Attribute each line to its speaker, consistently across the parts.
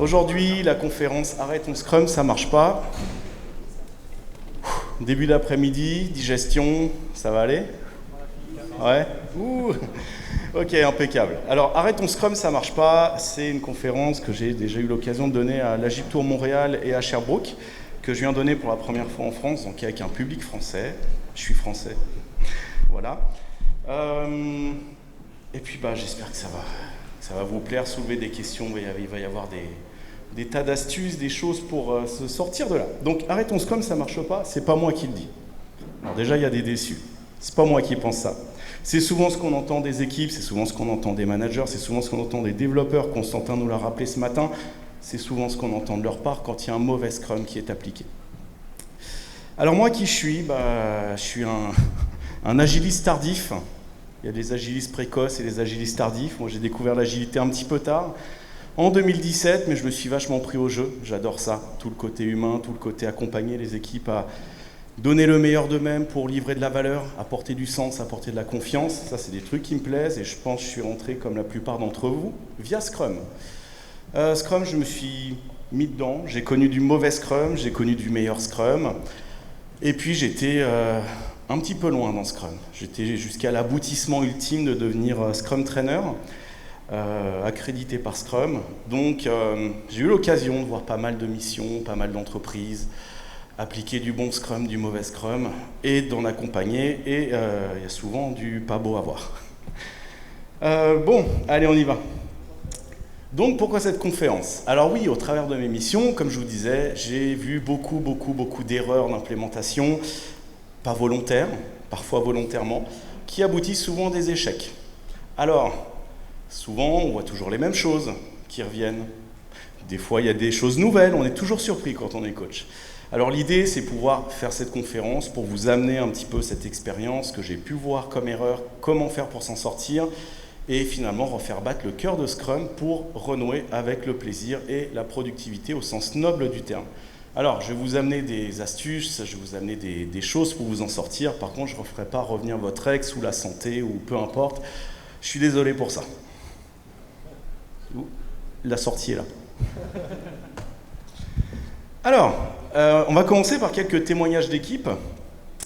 Speaker 1: Aujourd'hui, la conférence Arrête ton Scrum, ça marche pas. Début d'après-midi, digestion, ça va aller? Ouais. Ouh. Ok, impeccable. Alors, Arrête ton Scrum, ça marche pas. C'est une conférence que j'ai déjà eu l'occasion de donner à l'Agiptour Montréal et à Sherbrooke, que je viens donner pour la première fois en France, donc avec un public français. Je suis français. Voilà. Et puis, j'espère que ça va vous plaire, soulever des questions. Il va y avoir des tas d'astuces, des choses pour se sortir de là. Donc, Arrête ton Scrum, ça marche pas. C'est pas moi qui le dis. Alors déjà, il y a des déçus. C'est pas moi qui pense ça. C'est souvent ce qu'on entend des équipes, c'est souvent ce qu'on entend des managers, c'est souvent ce qu'on entend des développeurs. Constantin nous l'a rappelé ce matin. C'est souvent ce qu'on entend de leur part quand il y a un mauvais Scrum qui est appliqué. Alors moi, qui je suis? Je suis un agiliste tardif. Il y a des agilistes précoces et des agilistes tardifs. Moi, j'ai découvert l'agilité un petit peu tard, en 2017, mais je me suis vachement pris au jeu. J'adore ça, tout le côté humain, tout le côté accompagner les équipes à donner le meilleur d'eux-mêmes pour livrer de la valeur, apporter du sens, apporter de la confiance. Ça, c'est des trucs qui me plaisent et je pense que je suis rentré, comme la plupart d'entre vous, via Scrum. Scrum, je me suis mis dedans. J'ai connu du mauvais Scrum, j'ai connu du meilleur Scrum. Et puis, j'étais un petit peu loin dans Scrum. J'étais jusqu'à l'aboutissement ultime de devenir Scrum Trainer, accrédité par Scrum. Donc, j'ai eu l'occasion de voir pas mal de missions, pas mal d'entreprises, appliquer du bon Scrum, du mauvais Scrum, et d'en accompagner, et il y a souvent du pas beau à voir. Bon, allez, on y va. Donc, pourquoi cette conférence? Alors oui, au travers de mes missions, comme je vous disais, j'ai vu beaucoup d'erreurs d'implémentation, pas volontaires, parfois volontairement, qui aboutissent souvent à des échecs. Alors, souvent, on voit toujours les mêmes choses qui reviennent. Des fois, il y a des choses nouvelles, on est toujours surpris quand on est coach. Alors l'idée, c'est pouvoir faire cette conférence pour vous amener un petit peu cette expérience que j'ai pu voir comme erreur, comment faire pour s'en sortir, et finalement refaire battre le cœur de Scrum pour renouer avec le plaisir et la productivité au sens noble du terme. Alors, je vais vous amener des astuces, je vais vous amener des choses pour vous en sortir. Par contre, je ne referai pas revenir votre ex ou la santé ou peu importe. Je suis désolé pour ça. La sortie est là. Alors, on va commencer par quelques témoignages d'équipe.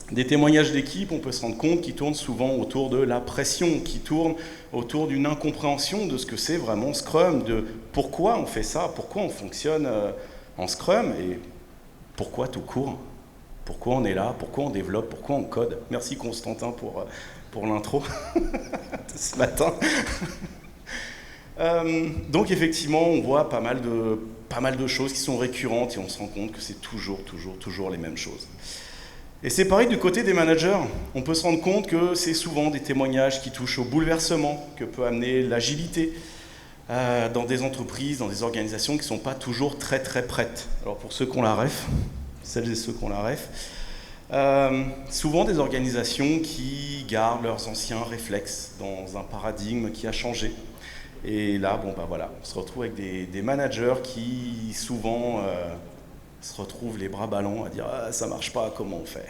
Speaker 1: Des témoignages d'équipe, on peut se rendre compte, qui tournent souvent autour de la pression, qui tournent autour d'une incompréhension de ce que c'est vraiment Scrum, de pourquoi on fait ça, pourquoi on fonctionne en Scrum, et pourquoi tout court, pourquoi on est là, pourquoi on développe, pourquoi on code. Merci Constantin pour l'intro de ce matin. Donc effectivement, on voit pas mal de choses qui sont récurrentes et on se rend compte que c'est toujours les mêmes choses. Et c'est pareil du côté des managers. On peut se rendre compte que c'est souvent des témoignages qui touchent au bouleversement que peut amener l'agilité dans des entreprises, dans des organisations qui ne sont pas toujours très prêtes. Alors pour ceux qui ont la ref, celles et ceux qui ont la ref, souvent des organisations qui gardent leurs anciens réflexes dans un paradigme qui a changé. Et là, on se retrouve avec des managers qui souvent se retrouvent les bras ballants à dire « Ah, ça marche pas, comment on fait ?»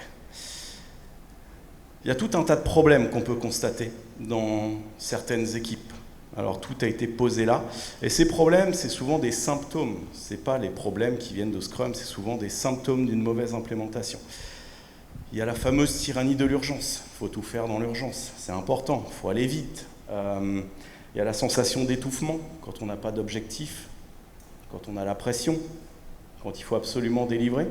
Speaker 1: Il y a tout un tas de problèmes qu'on peut constater dans certaines équipes. Alors tout a été posé là. Et ces problèmes, c'est souvent des symptômes. Ce n'est pas les problèmes qui viennent de Scrum, c'est souvent des symptômes d'une mauvaise implémentation. Il y a la fameuse tyrannie de l'urgence. Il faut tout faire dans l'urgence. C'est important, il faut aller vite. Il y a la sensation d'étouffement quand on n'a pas d'objectif, quand on a la pression, quand il faut absolument délivrer.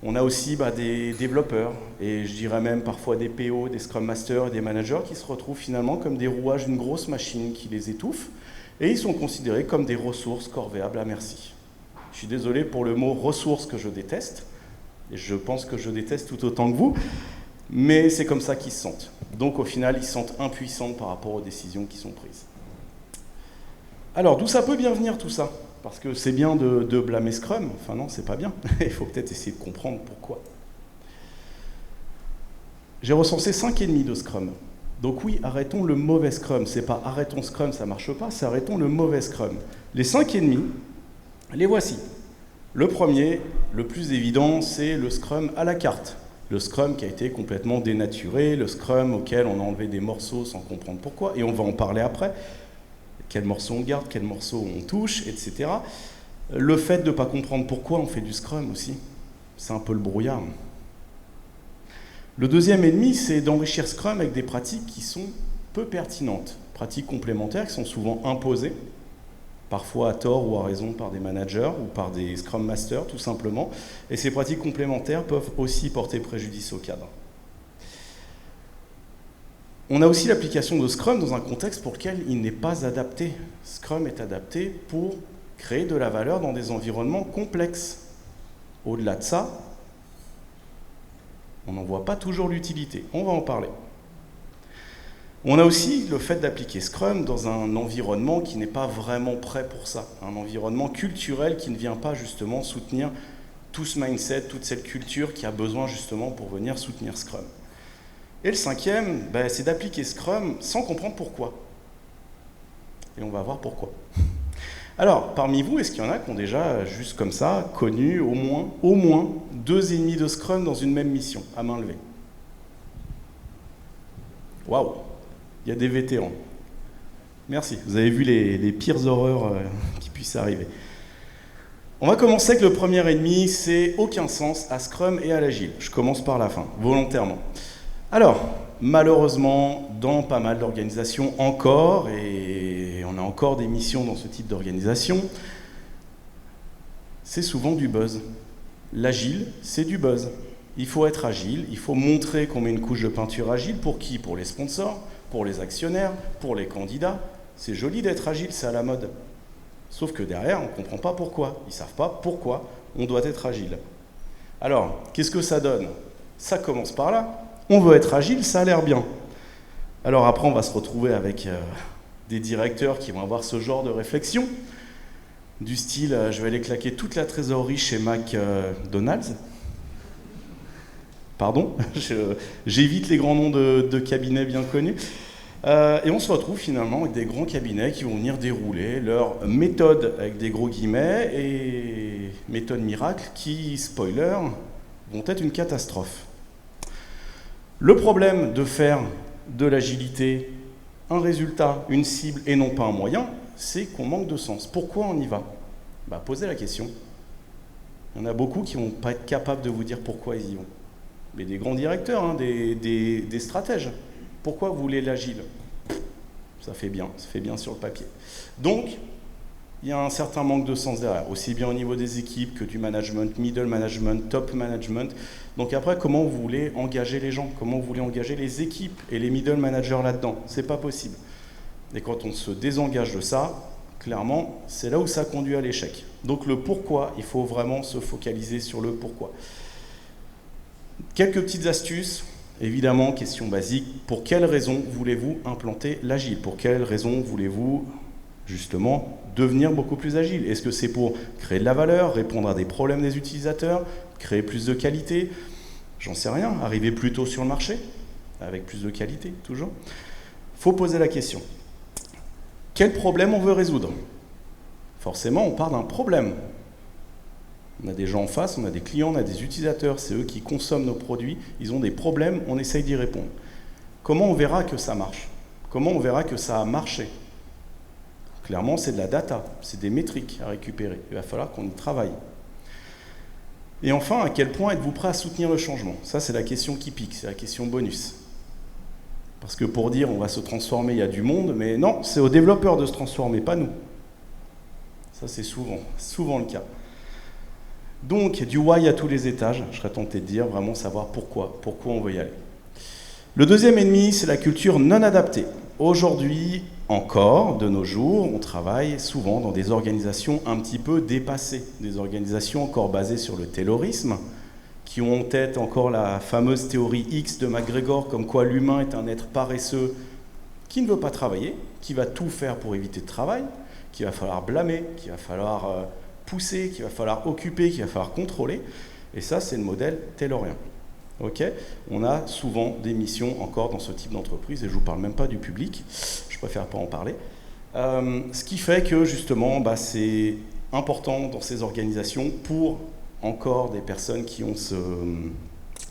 Speaker 1: On a aussi des développeurs, et je dirais même parfois des PO, des Scrum Masters et des managers qui se retrouvent finalement comme des rouages d'une grosse machine qui les étouffe, et ils sont considérés comme des ressources corvéables à merci. Je suis désolé pour le mot « ressources » que je déteste, et je pense que je déteste tout autant que vous, mais c'est comme ça qu'ils se sentent. Donc au final, ils se sentent impuissants par rapport aux décisions qui sont prises. Alors, d'où ça peut bien venir tout ça? Parce que c'est bien de blâmer Scrum, enfin non, c'est pas bien. Il faut peut-être essayer de comprendre pourquoi. J'ai recensé 5,5 de Scrum. Donc oui, arrêtons le mauvais Scrum. C'est pas arrêtons Scrum, ça marche pas, c'est arrêtons le mauvais Scrum. Les 5,5, les voici. Le premier, le plus évident, c'est le Scrum à la carte. Le Scrum qui a été complètement dénaturé, le Scrum auquel on a enlevé des morceaux sans comprendre pourquoi, et on va en parler après. quel morceau on garde, quel morceau on touche, etc. Le fait de ne pas comprendre pourquoi on fait du Scrum aussi, c'est un peu le brouillard. Le deuxième ennemi, c'est d'enrichir Scrum avec des pratiques qui sont peu pertinentes, pratiques complémentaires qui sont souvent imposées, parfois à tort ou à raison par des managers ou par des Scrum Masters tout simplement, et ces pratiques complémentaires peuvent aussi porter préjudice au cadre. On a aussi l'application de Scrum dans un contexte pour lequel il n'est pas adapté. Scrum est adapté pour créer de la valeur dans des environnements complexes. Au-delà de ça, on n'en voit pas toujours l'utilité. On va en parler. On a aussi le fait d'appliquer Scrum dans un environnement qui n'est pas vraiment prêt pour ça. Un environnement culturel qui ne vient pas justement soutenir tout ce mindset, toute cette culture qui a besoin justement pour venir soutenir Scrum. Et le cinquième, c'est d'appliquer Scrum sans comprendre pourquoi. Et on va voir pourquoi. Alors, parmi vous, est-ce qu'il y en a qui ont déjà, juste comme ça, connu au moins 2 ennemis de Scrum dans une même mission, à main levée? Waouh, il y a des vétérans. Merci, vous avez vu les pires horreurs qui puissent arriver. On va commencer avec le premier ennemi, c'est aucun sens à Scrum et à l'Agile. Je commence par la fin, volontairement. Alors, malheureusement, dans pas mal d'organisations encore, et on a encore des missions dans ce type d'organisation, c'est souvent du buzz. L'agile, c'est du buzz. Il faut être agile, il faut montrer qu'on met une couche de peinture agile. Pour qui? Pour les sponsors, pour les actionnaires, pour les candidats. C'est joli d'être agile, c'est à la mode. Sauf que derrière, on ne comprend pas pourquoi. Ils ne savent pas pourquoi on doit être agile. Alors, qu'est-ce que ça donne? Ça commence par là. On veut être agile, ça a l'air bien. Alors après, on va se retrouver avec des directeurs qui vont avoir ce genre de réflexion, du style je vais aller claquer toute la trésorerie chez McDonald's. Pardon, j'évite les grands noms de cabinets bien connus. Et on se retrouve finalement avec des grands cabinets qui vont venir dérouler leur méthode, avec des gros guillemets, et méthode miracle qui, spoiler, vont être une catastrophe. Le problème de faire de l'agilité un résultat, une cible et non pas un moyen, c'est qu'on manque de sens. Pourquoi on y va? Posez la question. Il y en a beaucoup qui ne vont pas être capables de vous dire pourquoi ils y vont. Mais des grands directeurs, des stratèges. Pourquoi vous voulez l'agile? Ça fait bien sur le papier. Donc, il y a un certain manque de sens derrière, aussi bien au niveau des équipes que du management, middle management, top management. Donc après, comment vous voulez engager les gens? Comment vous voulez engager les équipes et les middle managers là-dedans? C'est pas possible. Et quand on se désengage de ça, clairement, c'est là où ça conduit à l'échec. Donc le pourquoi, il faut vraiment se focaliser sur le pourquoi. Quelques petites astuces. Évidemment, question basique, pour quelles raisons voulez-vous implanter l'agile? Pour quelles raisons voulez-vous justement devenir beaucoup plus agile? Est-ce que c'est pour créer de la valeur, répondre à des problèmes des utilisateurs, créer plus de qualité? J'en sais rien, arriver plus tôt sur le marché, avec plus de qualité, toujours. Il faut poser la question. Quel problème on veut résoudre? Forcément, on part d'un problème. On a des gens en face, on a des clients, on a des utilisateurs, c'est eux qui consomment nos produits, ils ont des problèmes, on essaye d'y répondre. Comment on verra que ça marche? Comment on verra que ça a marché? Clairement, c'est de la data, c'est des métriques à récupérer. Il va falloir qu'on y travaille. Et enfin, à quel point êtes-vous prêt à soutenir le changement? Ça, c'est la question qui pique, c'est la question bonus. Parce que pour dire on va se transformer, il y a du monde, mais non, c'est aux développeurs de se transformer, pas nous. Ça, c'est souvent le cas. Donc, du why à tous les étages, je serais tenté de dire, vraiment savoir pourquoi on veut y aller. Le deuxième ennemi, c'est la culture non adaptée. Aujourd'hui, encore, de nos jours, on travaille souvent dans des organisations un petit peu dépassées, des organisations encore basées sur le taylorisme, qui ont en tête encore la fameuse théorie X de McGregor, comme quoi l'humain est un être paresseux qui ne veut pas travailler, qui va tout faire pour éviter de travail, qu'il va falloir blâmer, qu'il va falloir pousser, qu'il va falloir occuper, qu'il va falloir contrôler. Et ça, c'est le modèle taylorien. Okay, on a souvent des missions encore dans ce type d'entreprise, et je ne vous parle même pas du public, je préfère pas en parler. Ce qui fait que justement, c'est important dans ces organisations pour encore des personnes qui ont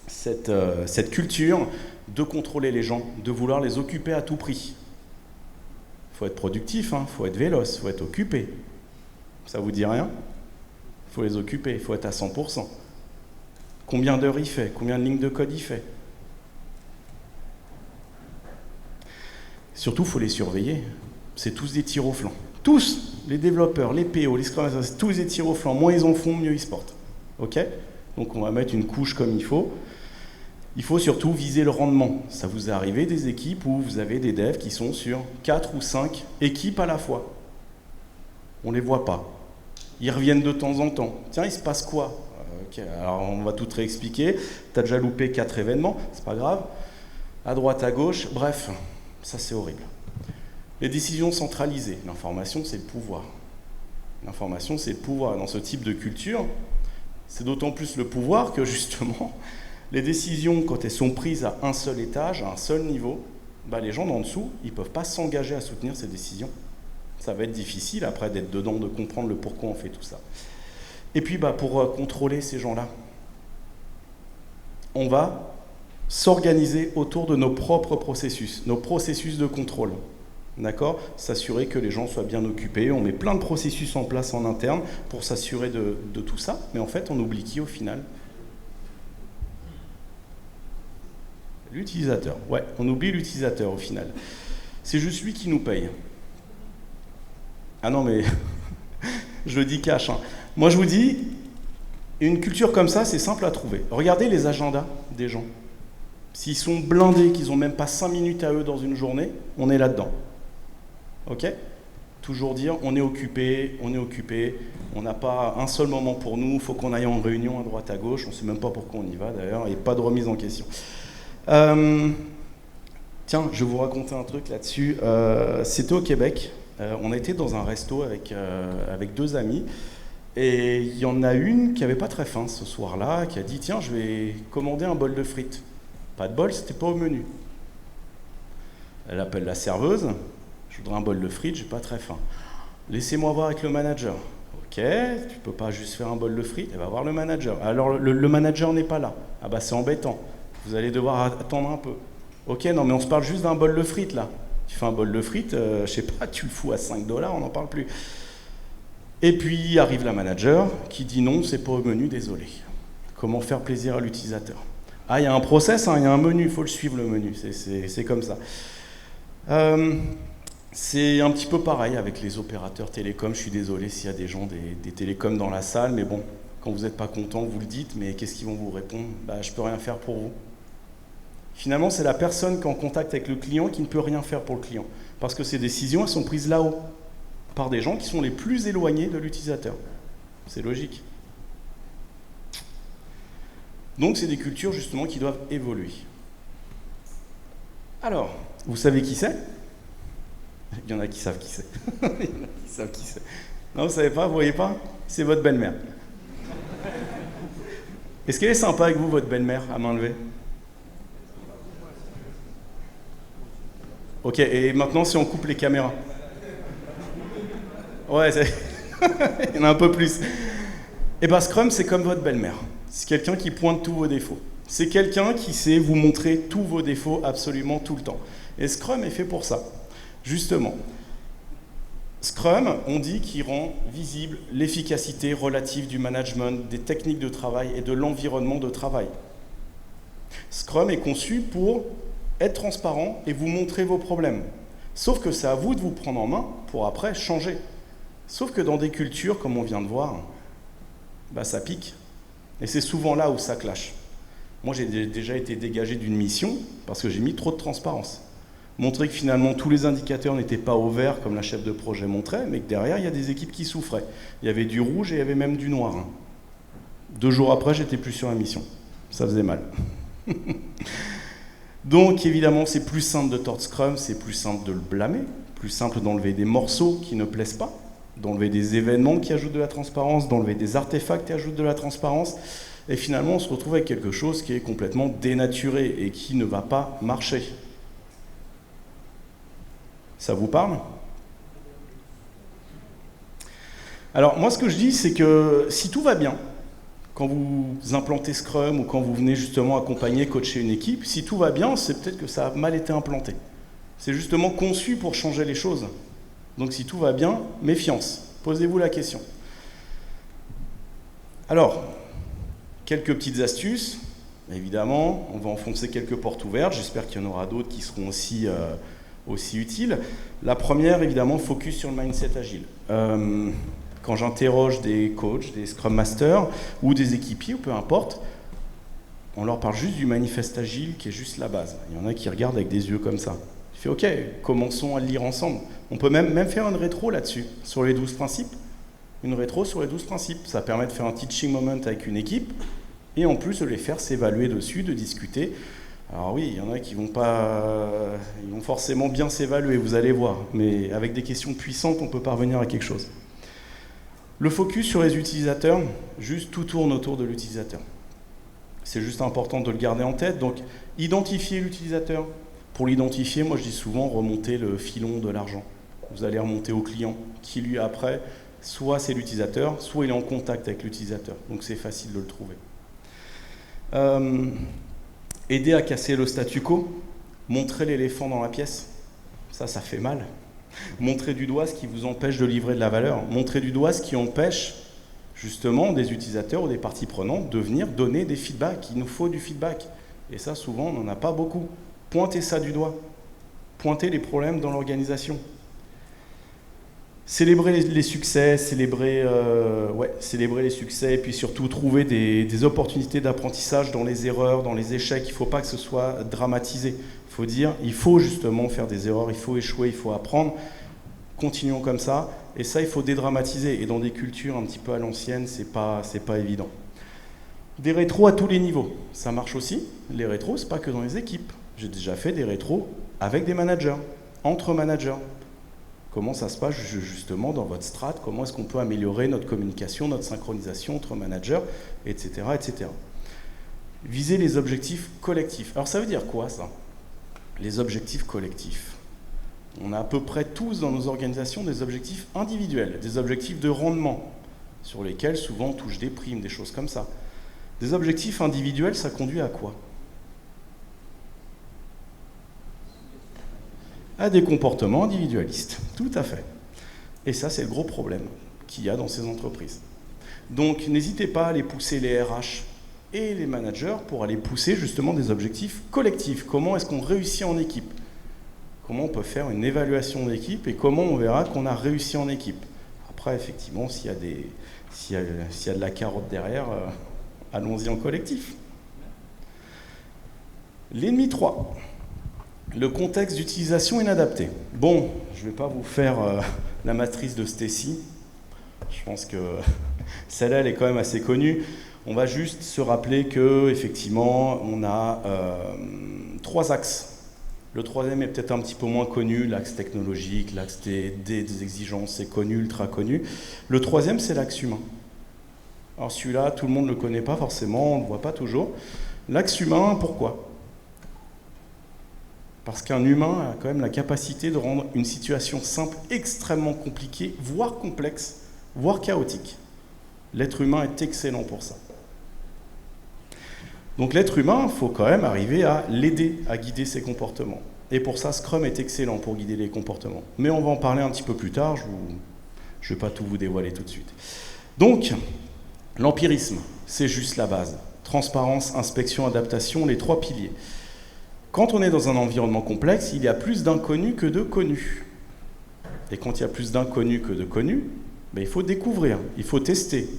Speaker 1: cette culture de contrôler les gens, de vouloir les occuper à tout prix. Il faut être productif, hein, faut être véloce, faut être occupé. Ça vous dit rien? Il faut les occuper, il faut être à 100%. Combien d'heures il fait? Combien de lignes de code il fait? Surtout, il faut les surveiller. C'est tous des tirs au flanc. Tous, les développeurs, les PO, les Scrum Masters, c'est tous des tirs au flanc. Moins ils en font, mieux ils se portent. Ok? Donc on va mettre une couche comme il faut. Il faut surtout viser le rendement. Ça vous est arrivé des équipes où vous avez des devs qui sont sur 4 ou 5 équipes à la fois. On ne les voit pas. Ils reviennent de temps en temps. Tiens, il se passe quoi? Ok, alors on va tout réexpliquer. Tu as déjà loupé 4 événements, c'est pas grave. À droite, à gauche, bref, ça c'est horrible. Les décisions centralisées. L'information, c'est le pouvoir. L'information, c'est le pouvoir. Dans ce type de culture, c'est d'autant plus le pouvoir que justement, les décisions, quand elles sont prises à un seul étage, à un seul niveau, bah, les gens d'en dessous, ils ne peuvent pas s'engager à soutenir ces décisions. Ça va être difficile après d'être dedans, de comprendre le pourquoi on fait tout ça. Et puis bah, pour contrôler ces gens-là, on va s'organiser autour de nos propres processus de contrôle. D'accord? S'assurer que les gens soient bien occupés. On met plein de processus en place en interne pour s'assurer de tout ça. Mais en fait, on oublie qui au final? L'utilisateur. Ouais, on oublie l'utilisateur au final. C'est juste lui qui nous paye. Ah non, mais je le dis cash. Hein. Moi, je vous dis, une culture comme ça, c'est simple à trouver. Regardez les agendas des gens. S'ils sont blindés, qu'ils n'ont même pas 5 minutes à eux dans une journée, on est là-dedans. Ok? Toujours dire, on est occupé, on n'a pas un seul moment pour nous, il faut qu'on aille en réunion à droite à gauche, on ne sait même pas pourquoi on y va d'ailleurs, et pas de remise en question. Tiens, je vais vous raconter un truc là-dessus. C'était au Québec. On était dans un resto avec 2 amis. Et il y en a une qui n'avait pas très faim ce soir-là, qui a dit « Tiens, je vais commander un bol de frites. » Pas de bol, c'était pas au menu. Elle appelle la serveuse. « Je voudrais un bol de frites, j'ai pas très faim. »« Laissez-moi voir avec le manager. » « Ok, tu peux pas juste faire un bol de frites, elle va voir le manager. Alors le manager n'est pas là. Ah bah c'est embêtant. Vous allez devoir attendre un peu. Ok, non mais on se parle juste d'un bol de frites là. Tu fais un bol de frites, je sais pas, tu le fous à 5 $, on n'en parle plus. Et puis arrive la manager qui dit non, c'est pas au menu, désolé. Comment faire plaisir à l'utilisateur? Ah, il y a un process, hein, il y a un menu, il faut le suivre le menu, c'est comme ça. C'est un petit peu pareil avec les opérateurs télécoms, je suis désolé s'il y a des gens des télécoms dans la salle, mais bon, quand vous n'êtes pas content, vous le dites, mais qu'est-ce qu'ils vont vous répondre? Bah, je peux rien faire pour vous. Finalement, c'est la personne qui est en contact avec le client qui ne peut rien faire pour le client. Parce que ces décisions, elles sont prises là-haut, par des gens qui sont les plus éloignés de l'utilisateur. C'est logique. Donc, c'est des cultures, justement, qui doivent évoluer. Alors, vous savez qui c'est? Il y en a qui savent qui c'est. Il y en a qui savent qui c'est. Non, vous savez pas, vous voyez pas? C'est votre belle-mère. Est-ce qu'elle est sympa avec vous, votre belle-mère, à main levée? Ok, et maintenant, si on coupe les caméras. Ouais, il y en a un peu plus. Et bien, Scrum, c'est comme votre belle-mère. C'est quelqu'un qui pointe tous vos défauts. C'est quelqu'un qui sait vous montrer tous vos défauts absolument tout le temps. Et Scrum est fait pour ça. Justement, Scrum, on dit qu'il rend visible l'efficacité relative du management, des techniques de travail et de l'environnement de travail. Scrum est conçu pour être transparent et vous montrer vos problèmes. Sauf que c'est à vous de vous prendre en main pour après changer. Sauf que dans des cultures, comme on vient de voir, bah ça pique. Et c'est souvent là où ça clash. Moi, j'ai déjà été dégagé d'une mission parce que j'ai mis trop de transparence. Montrer que finalement tous les indicateurs n'étaient pas au vert comme la chef de projet montrait, mais que derrière il y a des équipes qui souffraient. Il y avait du rouge et il y avait même du noir. 2 jours après, j'étais plus sur la mission. Ça faisait mal. Donc évidemment, c'est plus simple de tordre Scrum, c'est plus simple de le blâmer, plus simple d'enlever des morceaux qui ne plaisent pas, d'enlever des événements qui ajoutent de la transparence, d'enlever des artefacts qui ajoutent de la transparence. Et finalement, on se retrouve avec quelque chose qui est complètement dénaturé et qui ne va pas marcher. Ça vous parle? Alors moi ce que je dis c'est que si tout va bien, quand vous implantez Scrum ou quand vous venez justement accompagner, coacher une équipe, si tout va bien, c'est peut-être que ça a mal été implanté. C'est justement conçu pour changer les choses. Donc si tout va bien, méfiance. Posez-vous la question. Alors, quelques petites astuces. Évidemment, on va enfoncer quelques portes ouvertes. J'espère qu'il y en aura d'autres qui seront aussi utiles. La première, évidemment, focus sur le mindset agile. Quand j'interroge des coachs, des Scrum Masters ou des équipiers, ou peu importe, on leur parle juste du manifeste agile qui est juste la base. Il y en a qui regardent avec des yeux comme ça. Je fais OK, commençons à le lire ensemble. On peut même faire une rétro là-dessus, sur les 12 principes. Une rétro sur les 12 principes. Ça permet de faire un teaching moment avec une équipe et en plus de les faire s'évaluer dessus, de discuter. Alors oui, il y en a qui vont forcément bien s'évaluer, vous allez voir. Mais avec des questions puissantes, on peut parvenir à quelque chose. Le focus sur les utilisateurs, juste tout tourne autour de l'utilisateur. C'est juste important de le garder en tête. Donc, identifier l'utilisateur. Pour l'identifier, moi je dis souvent remonter le filon de l'argent. Vous allez remonter au client qui lui après, soit c'est l'utilisateur, soit il est en contact avec l'utilisateur. Donc c'est facile de le trouver. Aider à casser le statu quo, montrer l'éléphant dans la pièce, ça fait mal. Montrer du doigt ce qui vous empêche de livrer de la valeur, montrer du doigt ce qui empêche justement des utilisateurs ou des parties prenantes de venir donner des feedbacks. Il nous faut du feedback. Et ça, souvent, on n'en a pas beaucoup. Pointez ça du doigt. Pointez les problèmes dans l'organisation. Célébrer les succès, célébrer les succès, et puis surtout trouver des opportunités d'apprentissage dans les erreurs, dans les échecs. Il ne faut pas que ce soit dramatisé. Il faut dire, il faut justement faire des erreurs, il faut échouer, il faut apprendre. Continuons comme ça. Et ça, il faut dédramatiser. Et dans des cultures un petit peu à l'ancienne, c'est pas évident. Des rétros à tous les niveaux. Ça marche aussi. Les rétros, c'est pas que dans les équipes. J'ai déjà fait des rétros avec des managers, entre managers. Comment ça se passe justement dans votre strat? Comment est-ce qu'on peut améliorer notre communication, notre synchronisation entre managers, etc., etc. Viser les objectifs collectifs. Alors ça veut dire quoi ça? Les objectifs collectifs. On a à peu près tous dans nos organisations des objectifs individuels, des objectifs de rendement, sur lesquels souvent on touche des primes, des choses comme ça. Des objectifs individuels, ça conduit à quoi? À des comportements individualistes, tout à fait. Et ça, c'est le gros problème qu'il y a dans ces entreprises. Donc, n'hésitez pas à aller pousser les RH et les managers pour aller pousser justement des objectifs collectifs. Comment est-ce qu'on réussit en équipe? Comment on peut faire une évaluation d'équipe et comment on verra qu'on a réussi en équipe? Après, effectivement, s'il y a de la carotte derrière, allons-y en collectif. L'ennemi 3. Le contexte d'utilisation inadapté. Bon, je ne vais pas vous faire la matrice de Stacy. Je pense que celle-là, elle est quand même assez connue. On va juste se rappeler qu'effectivement, on a 3 axes. Le 3e est peut-être un petit peu moins connu, l'axe technologique, l'axe des exigences, c'est connu, ultra connu. Le 3e, c'est l'axe humain. Alors celui-là, tout le monde ne le connaît pas forcément, on ne le voit pas toujours. L'axe humain, pourquoi? Parce qu'un humain a quand même la capacité de rendre une situation simple extrêmement compliquée, voire complexe, voire chaotique. L'être humain est excellent pour ça. Donc l'être humain, il faut quand même arriver à l'aider à guider ses comportements. Et pour ça, Scrum est excellent pour guider les comportements. Mais on va en parler un petit peu plus tard, je ne vais pas tout vous dévoiler tout de suite. Donc, l'empirisme, c'est juste la base. Transparence, inspection, adaptation, les 3 piliers. Quand on est dans un environnement complexe, il y a plus d'inconnus que de connus. Et quand il y a plus d'inconnus que de connus, il faut découvrir, il faut tester,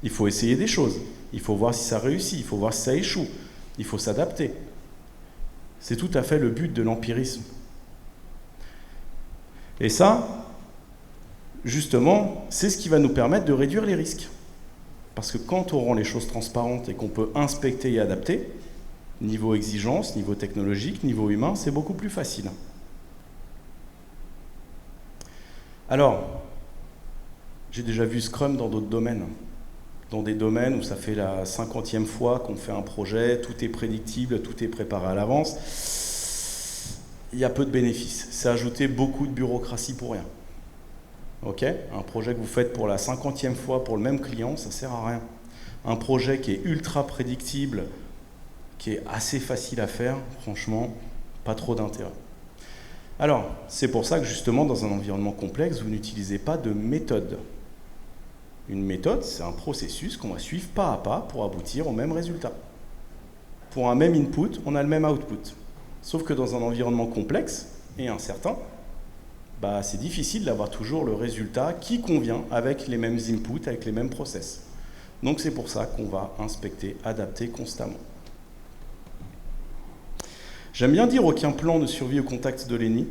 Speaker 1: il faut essayer des choses, il faut voir si ça réussit, il faut voir si ça échoue, il faut s'adapter. C'est tout à fait le but de l'empirisme. Et ça, justement, c'est ce qui va nous permettre de réduire les risques. Parce que quand on rend les choses transparentes et qu'on peut inspecter et adapter, niveau exigence, niveau technologique, niveau humain, c'est beaucoup plus facile. Alors, j'ai déjà vu Scrum dans d'autres domaines. Dans des domaines où ça fait la 50e fois qu'on fait un projet, tout est prédictible, tout est préparé à l'avance. Il y a peu de bénéfices. C'est ajouter beaucoup de bureaucratie pour rien. Ok? Un projet que vous faites pour la 50e fois pour le même client, ça ne sert à rien. Un projet qui est ultra prédictible, qui est assez facile à faire, franchement, pas trop d'intérêt. Alors, c'est pour ça que justement, dans un environnement complexe, vous n'utilisez pas de méthode. Une méthode, c'est un processus qu'on va suivre pas à pas pour aboutir au même résultat. Pour un même input, on a le même output. Sauf que dans un environnement complexe et incertain, c'est difficile d'avoir toujours le résultat qui convient avec les mêmes inputs, avec les mêmes process. Donc c'est pour ça qu'on va inspecter, adapter constamment. J'aime bien dire aucun plan ne survit au contact de l'ennemi.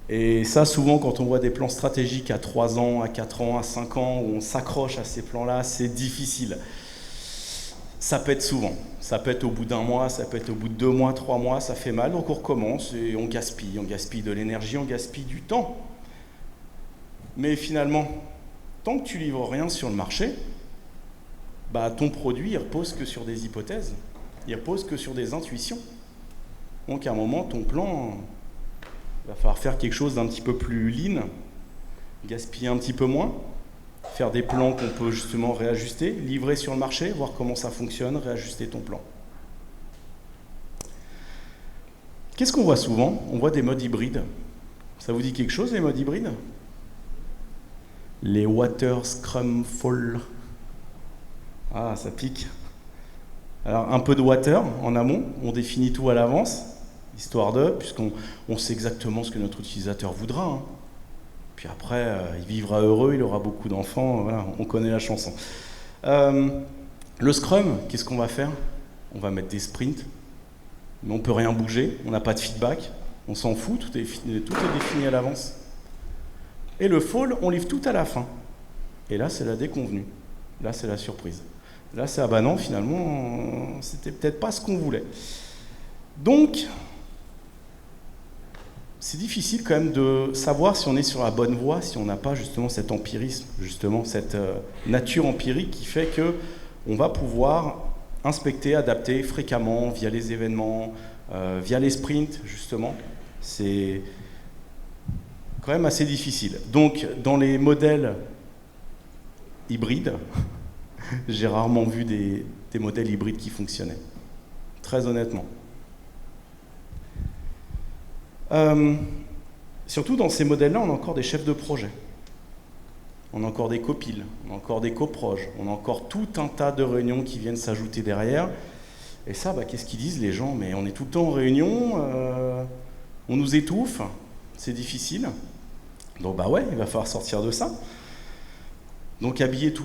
Speaker 1: Et ça, souvent, quand on voit des plans stratégiques à 3 ans, à 4 ans, à 5 ans, où on s'accroche à ces plans-là, c'est difficile. Ça pète souvent. Ça pète au bout d'un mois, ça pète au bout de 2 mois, 3 mois, ça fait mal, donc on recommence et on gaspille de l'énergie, on gaspille du temps. Mais finalement, tant que tu livres rien sur le marché, ton produit, il repose que sur des hypothèses, il repose que sur des intuitions. Donc à un moment, ton plan, il va falloir faire quelque chose d'un petit peu plus lean, gaspiller un petit peu moins, faire des plans qu'on peut justement réajuster, livrer sur le marché, voir comment ça fonctionne, réajuster ton plan. Qu'est-ce qu'on voit souvent? On voit des modes hybrides. Ça vous dit quelque chose, les modes hybrides? Les Water, Scrum, Fall. Ah, ça pique. Alors, un peu de water en amont, on définit tout à l'avance, histoire de, puisqu'on sait exactement ce que notre utilisateur voudra. Hein. Puis après, il vivra heureux, il aura beaucoup d'enfants, voilà, on connaît la chanson. Le Scrum, qu'est-ce qu'on va faire? On va mettre des sprints, mais on ne peut rien bouger, on n'a pas de feedback, on s'en fout, tout est défini à l'avance. Et le Fall, on livre tout à la fin. Et là, c'est la déconvenue. Là, c'est la surprise. Là, c'est non, finalement, c'était peut-être pas ce qu'on voulait. Donc, c'est difficile quand même de savoir si on est sur la bonne voie, si on n'a pas justement cet empirisme, justement cette nature empirique qui fait qu'on va pouvoir inspecter, adapter fréquemment via les événements, via les sprints, justement. C'est quand même assez difficile. Donc, dans les modèles hybrides, j'ai rarement vu des modèles hybrides qui fonctionnaient, très honnêtement. Surtout dans ces modèles-là, on a encore des chefs de projet, on a encore des copiles, on a encore des coproges, on a encore tout un tas de réunions qui viennent s'ajouter derrière. Et ça, qu'est-ce qu'ils disent les gens? Mais on est tout le temps en réunion, on nous étouffe, c'est difficile. Donc ouais, il va falloir sortir de ça. Donc habiller tout,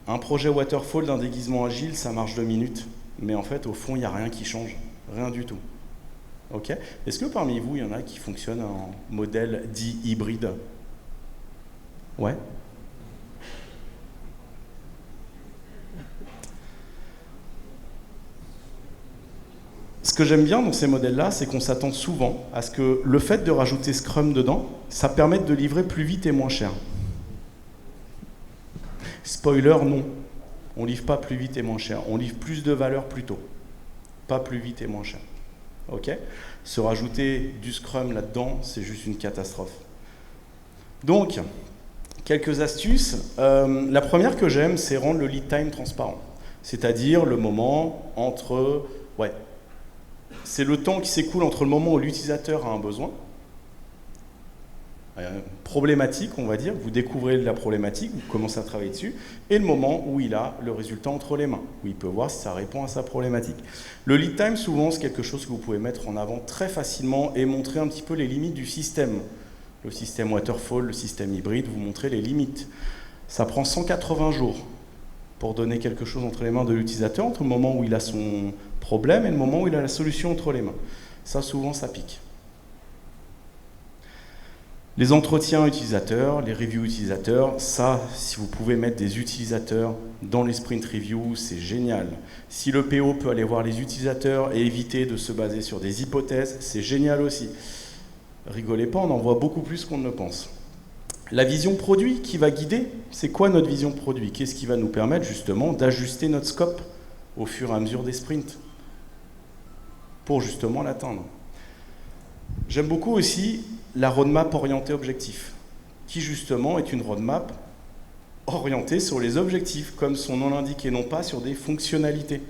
Speaker 1: un projet waterfall d'un déguisement agile, ça marche 2 minutes. Mais en fait, au fond, il n'y a rien qui change, rien du tout. Ok? Est-ce que parmi vous, il y en a qui fonctionnent en modèle dit hybride? Ouais? Ce que j'aime bien dans ces modèles-là, c'est qu'on s'attend souvent à ce que le fait de rajouter Scrum dedans, ça permette de livrer plus vite et moins cher. Spoiler, non. On livre pas plus vite et moins cher. On livre plus de valeur plus tôt. Pas plus vite et moins cher. Ok? Se rajouter du Scrum là-dedans, c'est juste une catastrophe. Donc, quelques astuces. La première que j'aime, c'est rendre le lead time transparent. C'est-à-dire le moment entre... c'est le temps qui s'écoule entre le moment où l'utilisateur a un besoin, problématique, on va dire, vous découvrez la problématique, vous commencez à travailler dessus, et le moment où il a le résultat entre les mains, où il peut voir si ça répond à sa problématique. Le lead time, souvent, c'est quelque chose que vous pouvez mettre en avant très facilement et montrer un petit peu les limites du système. Le système waterfall, le système hybride, vous montrez les limites. Ça prend 180 jours pour donner quelque chose entre les mains de l'utilisateur, entre le moment où il a son problème et le moment où il a la solution entre les mains. Ça, souvent, ça pique. Les entretiens utilisateurs, les reviews utilisateurs, ça, si vous pouvez mettre des utilisateurs dans les sprint reviews, c'est génial. Si le PO peut aller voir les utilisateurs et éviter de se baser sur des hypothèses, c'est génial aussi. Rigolez pas, on en voit beaucoup plus qu'on ne le pense. La vision produit qui va guider, c'est quoi notre vision produit? Qu'est-ce qui va nous permettre justement d'ajuster notre scope au fur et à mesure des sprints pour justement l'atteindre? J'aime beaucoup aussi la roadmap orientée objectif, qui justement est une roadmap orientée sur les objectifs, comme son nom l'indique, et non pas sur des fonctionnalités.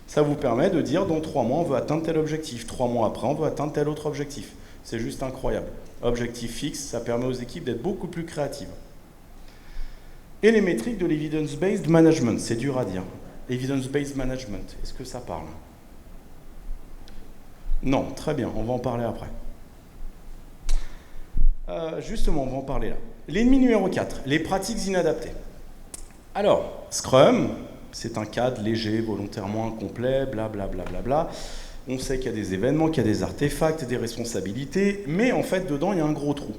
Speaker 1: Ça vous permet de dire, dans 3 mois, on veut atteindre tel objectif. 3 mois après, on veut atteindre tel autre objectif. C'est juste incroyable. Objectif fixe, ça permet aux équipes d'être beaucoup plus créatives. Et les métriques de l'evidence-based management, c'est dur à dire. Evidence-based management, est-ce que ça parle? Non, très bien, on va en parler après. Justement, on va en parler là. L'ennemi numéro 4, les pratiques inadaptées. Alors, Scrum, c'est un cadre léger, volontairement incomplet, blablabla. Bla, bla, bla. On sait qu'il y a des événements, qu'il y a des artefacts, des responsabilités, mais en fait, dedans, il y a un gros trou.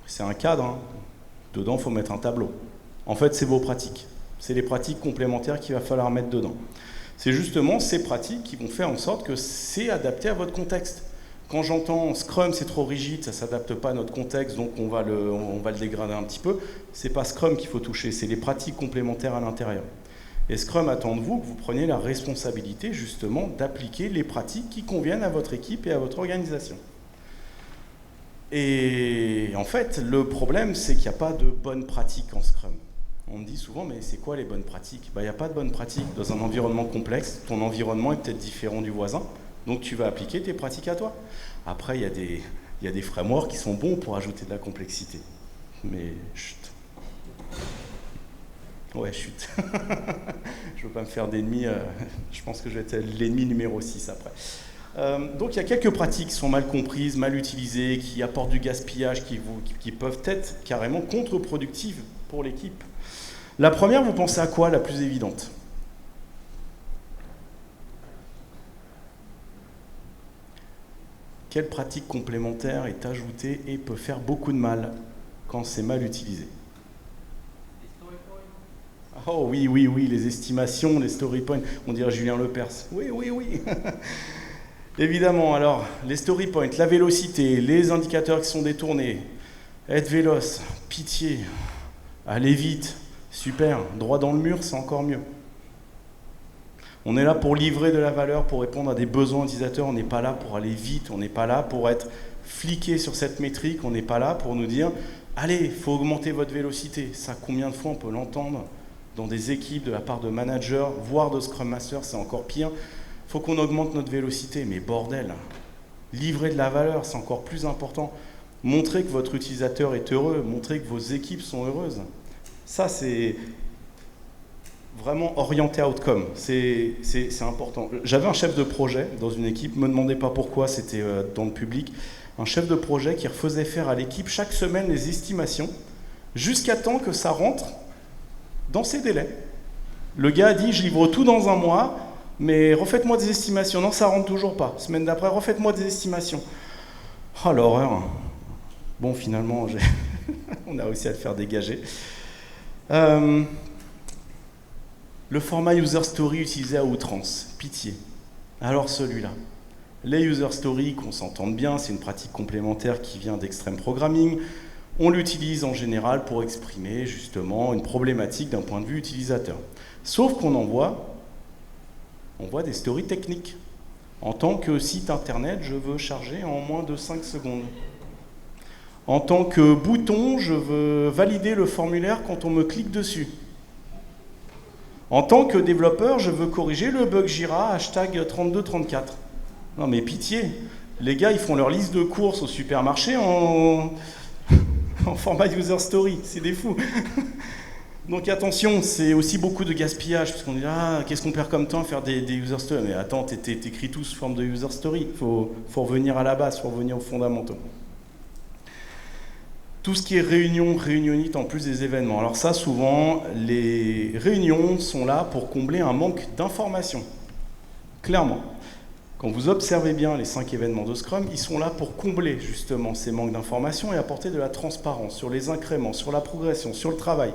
Speaker 1: C'est un cadre, hein. Dedans, il faut mettre un tableau. En fait, c'est vos pratiques. C'est les pratiques complémentaires qu'il va falloir mettre dedans. C'est justement ces pratiques qui vont faire en sorte que c'est adapté à votre contexte. Quand j'entends Scrum, c'est trop rigide, ça ne s'adapte pas à notre contexte, donc on va le dégrader un petit peu, c'est pas Scrum qu'il faut toucher, c'est les pratiques complémentaires à l'intérieur. Et Scrum attend de vous que vous preniez la responsabilité justement d'appliquer les pratiques qui conviennent à votre équipe et à votre organisation. Et en fait, le problème, c'est qu'il n'y a pas de bonnes pratiques en Scrum. On me dit souvent, mais c'est quoi les bonnes pratiques? Il n'y a pas de bonnes pratiques. Dans un environnement complexe, ton environnement est peut-être différent du voisin, donc tu vas appliquer tes pratiques à toi. Après, il y a des frameworks qui sont bons pour ajouter de la complexité. Mais chut. Ouais, chut. Je ne veux pas me faire d'ennemis. Je pense que je vais être l'ennemi numéro 6 après. Donc il y a quelques pratiques qui sont mal comprises, mal utilisées, qui apportent du gaspillage, qui peuvent être carrément contre-productives pour l'équipe. La première, vous pensez à quoi, la plus évidente? Quelle pratique complémentaire est ajoutée et peut faire beaucoup de mal quand c'est mal utilisé? Oh oui, oui, oui, les estimations, les story points. On dirait Julien Lepers. Oui, oui, oui. Évidemment, alors, les story points, la vélocité, les indicateurs qui sont détournés, être véloce, pitié, aller vite, super, droit dans le mur, c'est encore mieux. On est là pour livrer de la valeur, pour répondre à des besoins utilisateurs. On n'est pas là pour aller vite, on n'est pas là pour être fliqué sur cette métrique, on n'est pas là pour nous dire « Allez, il faut augmenter votre vélocité ». Ça, combien de fois on peut l'entendre dans des équipes de la part de managers, voire de Scrum Master, c'est encore pire. Il faut qu'on augmente notre vélocité, mais bordel, livrer de la valeur, c'est encore plus important. Montrer que votre utilisateur est heureux, montrer que vos équipes sont heureuses. Ça, c'est vraiment orienté outcome, c'est important. J'avais un chef de projet dans une équipe, ne me demandez pas pourquoi, c'était dans le public, un chef de projet qui refaisait faire à l'équipe chaque semaine les estimations, jusqu'à temps que ça rentre dans ses délais. Le gars a dit, je livre tout dans un mois, mais refaites-moi des estimations. Non, ça rentre toujours pas. Semaine d'après, refaites-moi des estimations. Oh, l'horreur. Bon, finalement, on a réussi à le faire dégager. Le format user story utilisé à outrance, pitié. Alors celui-là, les user stories, qu'on s'entende bien, c'est une pratique complémentaire qui vient d'Extreme Programming. On l'utilise en général pour exprimer justement une problématique d'un point de vue utilisateur. Sauf qu'on on voit des stories techniques. En tant que site internet, je veux charger en moins de 5 secondes. En tant que bouton, je veux valider le formulaire quand on me clique dessus. En tant que développeur, je veux corriger le bug Jira #3234. Non mais pitié, les gars ils font leur liste de courses au supermarché en format user story, c'est des fous. Donc attention, c'est aussi beaucoup de gaspillage, parce qu'on dit qu'est-ce qu'on perd comme temps à faire des user stories? Mais attends, t'écris tout sous forme de user story, faut revenir à la base, faut revenir aux fondamentaux. Tout ce qui est réunion, réunionnite en plus des événements. Alors ça, souvent, les réunions sont là pour combler un manque d'informations. Clairement. Quand vous observez bien les 5 événements de Scrum, ils sont là pour combler justement ces manques d'informations et apporter de la transparence sur les incréments, sur la progression, sur le travail.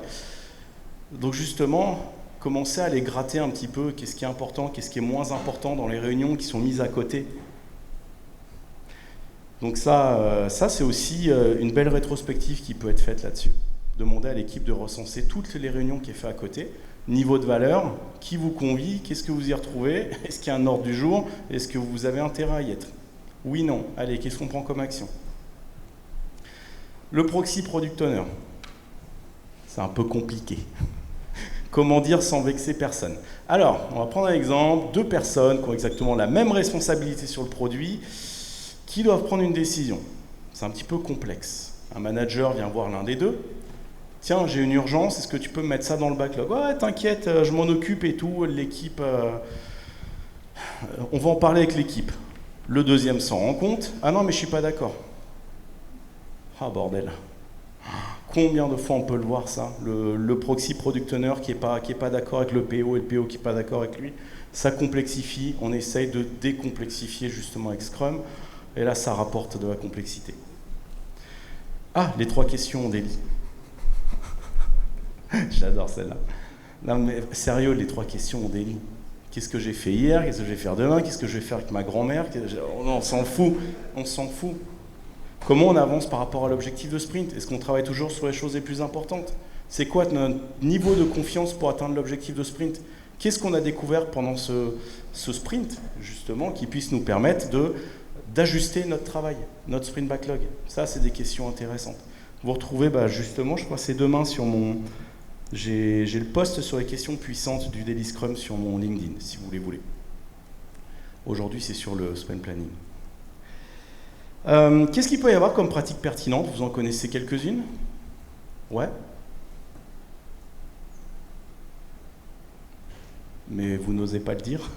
Speaker 1: Donc justement, commencez à les gratter un petit peu, qu'est-ce qui est important, qu'est-ce qui est moins important dans les réunions qui sont mises à côté. Donc ça c'est aussi une belle rétrospective qui peut être faite là-dessus. Demander à l'équipe de recenser toutes les réunions qui est fait à côté, niveau de valeur, qui vous convie, qu'est-ce que vous y retrouvez, est-ce qu'il y a un ordre du jour, est-ce que vous avez intérêt à y être? Oui, non, allez, qu'est-ce qu'on prend comme action? Le proxy product owner, c'est un peu compliqué. Comment dire sans vexer personne? Alors, on va prendre un exemple, deux personnes qui ont exactement la même responsabilité sur le produit, qui doivent prendre une décision. C'est un petit peu complexe. Un manager vient voir l'un des deux. Tiens, j'ai une urgence, est-ce que tu peux me mettre ça dans le backlog? Ouais, t'inquiète, je m'en occupe et tout, l'équipe... on va en parler avec l'équipe. Le deuxième s'en rend compte. Ah non, mais je suis pas d'accord. Ah, bordel. Combien de fois on peut le voir, ça? Le proxy product owner qui est pas d'accord avec le PO et le PO qui n'est pas d'accord avec lui. Ça complexifie, on essaye de décomplexifier justement avec Scrum. Et là, ça rapporte de la complexité. Ah, les 3 questions d'Eli. J'adore celle-là. Non mais sérieux, les 3 questions d'Eli. Qu'est-ce que j'ai fait hier? Qu'est-ce que je vais faire demain? Qu'est-ce que je vais faire avec ma grand-mère? On s'en fout. On s'en fout. Comment on avance par rapport à l'objectif de sprint? Est-ce qu'on travaille toujours sur les choses les plus importantes? C'est quoi notre niveau de confiance pour atteindre l'objectif de sprint? Qu'est-ce qu'on a découvert pendant ce sprint, justement, qui puisse nous permettre d'ajuster notre travail, notre sprint backlog? Ça, c'est des questions intéressantes. Vous retrouvez, justement, je crois que c'est demain sur mon... J'ai le post sur les questions puissantes du Daily Scrum sur mon LinkedIn, si vous les voulez. Aujourd'hui, c'est sur le sprint planning. Qu'est-ce qu'il peut y avoir comme pratique pertinente? Vous en connaissez quelques-unes? Ouais. Mais vous n'osez pas le dire.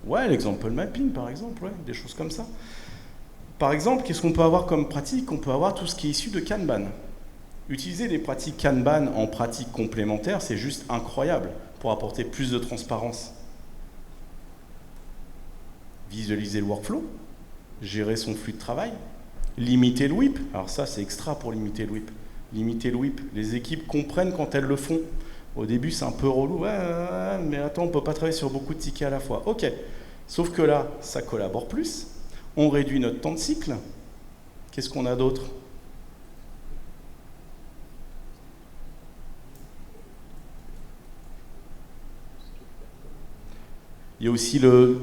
Speaker 1: Ouais, l'example mapping, par exemple, ouais, des choses comme ça. Par exemple, qu'est-ce qu'on peut avoir comme pratique? On peut avoir tout ce qui est issu de Kanban. Utiliser des pratiques Kanban en pratiques complémentaires, c'est juste incroyable pour apporter plus de transparence. Visualiser le workflow, gérer son flux de travail, limiter le WIP. Alors ça, c'est extra pour limiter le WIP. Limiter le WIP. Les équipes comprennent quand elles le font. Au début, c'est un peu relou. Ouais, mais attends, on ne peut pas travailler sur beaucoup de tickets à la fois. Ok. Sauf que là, ça collabore plus. On réduit notre temps de cycle. Qu'est-ce qu'on a d'autre? Il y a aussi les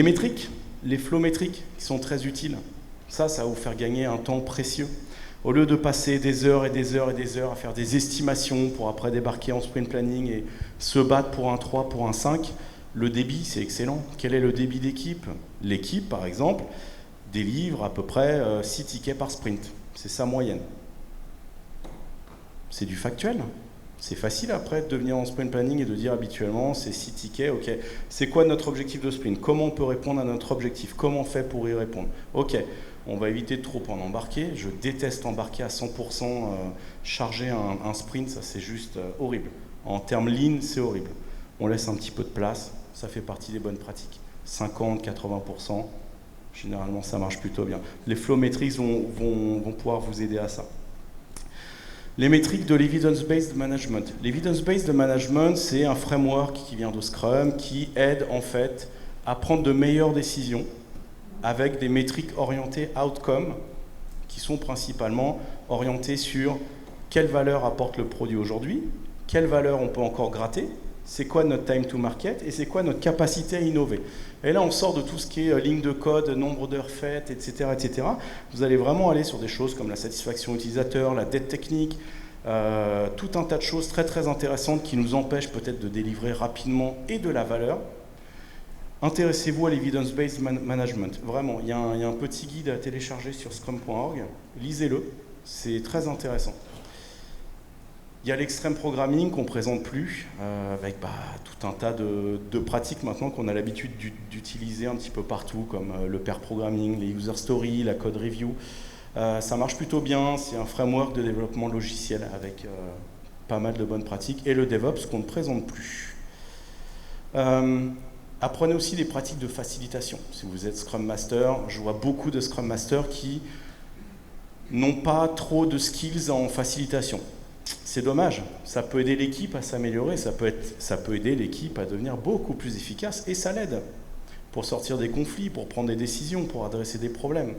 Speaker 1: métriques, les flows métriques qui sont très utiles. Ça va vous faire gagner un temps précieux. Au lieu de passer des heures et des heures et des heures à faire des estimations pour après débarquer en sprint planning et se battre pour un 3, pour un 5, le débit, c'est excellent. Quel est le débit d'équipe? L'équipe, par exemple, délivre à peu près 6 tickets par sprint. C'est sa moyenne. C'est du factuel. C'est facile après de venir en sprint planning et de dire habituellement c'est 6 tickets, ok. C'est quoi notre objectif de sprint? Comment on peut répondre à notre objectif? Comment on fait pour y répondre? Ok, on va éviter de trop en embarquer. Je déteste embarquer à 100%, charger un sprint, ça c'est juste horrible. En termes lean, c'est horrible. On laisse un petit peu de place, ça fait partie des bonnes pratiques. 50, 80%, généralement ça marche plutôt bien. Les flow metrics vont pouvoir vous aider à ça. Les métriques de l'Evidence-Based Management. L'Evidence-Based Management, c'est un framework qui vient de Scrum qui aide en fait à prendre de meilleures décisions avec des métriques orientées outcome qui sont principalement orientées sur quelle valeur apporte le produit aujourd'hui, quelle valeur on peut encore gratter, c'est quoi notre time to market et c'est quoi notre capacité à innover. Et là, on sort de tout ce qui est ligne de code, nombre d'heures faites, etc., etc. Vous allez vraiment aller sur des choses comme la satisfaction utilisateur, la dette technique, tout un tas de choses très très intéressantes qui nous empêchent peut-être de délivrer rapidement et de la valeur. Intéressez-vous à l'Evidence-Based Management. Vraiment, il y a un petit guide à télécharger sur scrum.org. Lisez-le, c'est très intéressant. Il y a l'extreme programming qu'on ne présente plus, avec tout un tas de pratiques maintenant qu'on a l'habitude d'utiliser un petit peu partout, comme le pair programming, les user stories, la code review. Ça marche plutôt bien, c'est un framework de développement logiciel avec pas mal de bonnes pratiques, et le DevOps qu'on ne présente plus. Apprenez aussi des pratiques de facilitation. Si vous êtes Scrum Master, je vois beaucoup de Scrum Masters qui n'ont pas trop de skills en facilitation. C'est dommage, ça peut aider l'équipe à s'améliorer, ça peut aider l'équipe à devenir beaucoup plus efficace, et ça l'aide pour sortir des conflits, pour prendre des décisions, pour adresser des problèmes.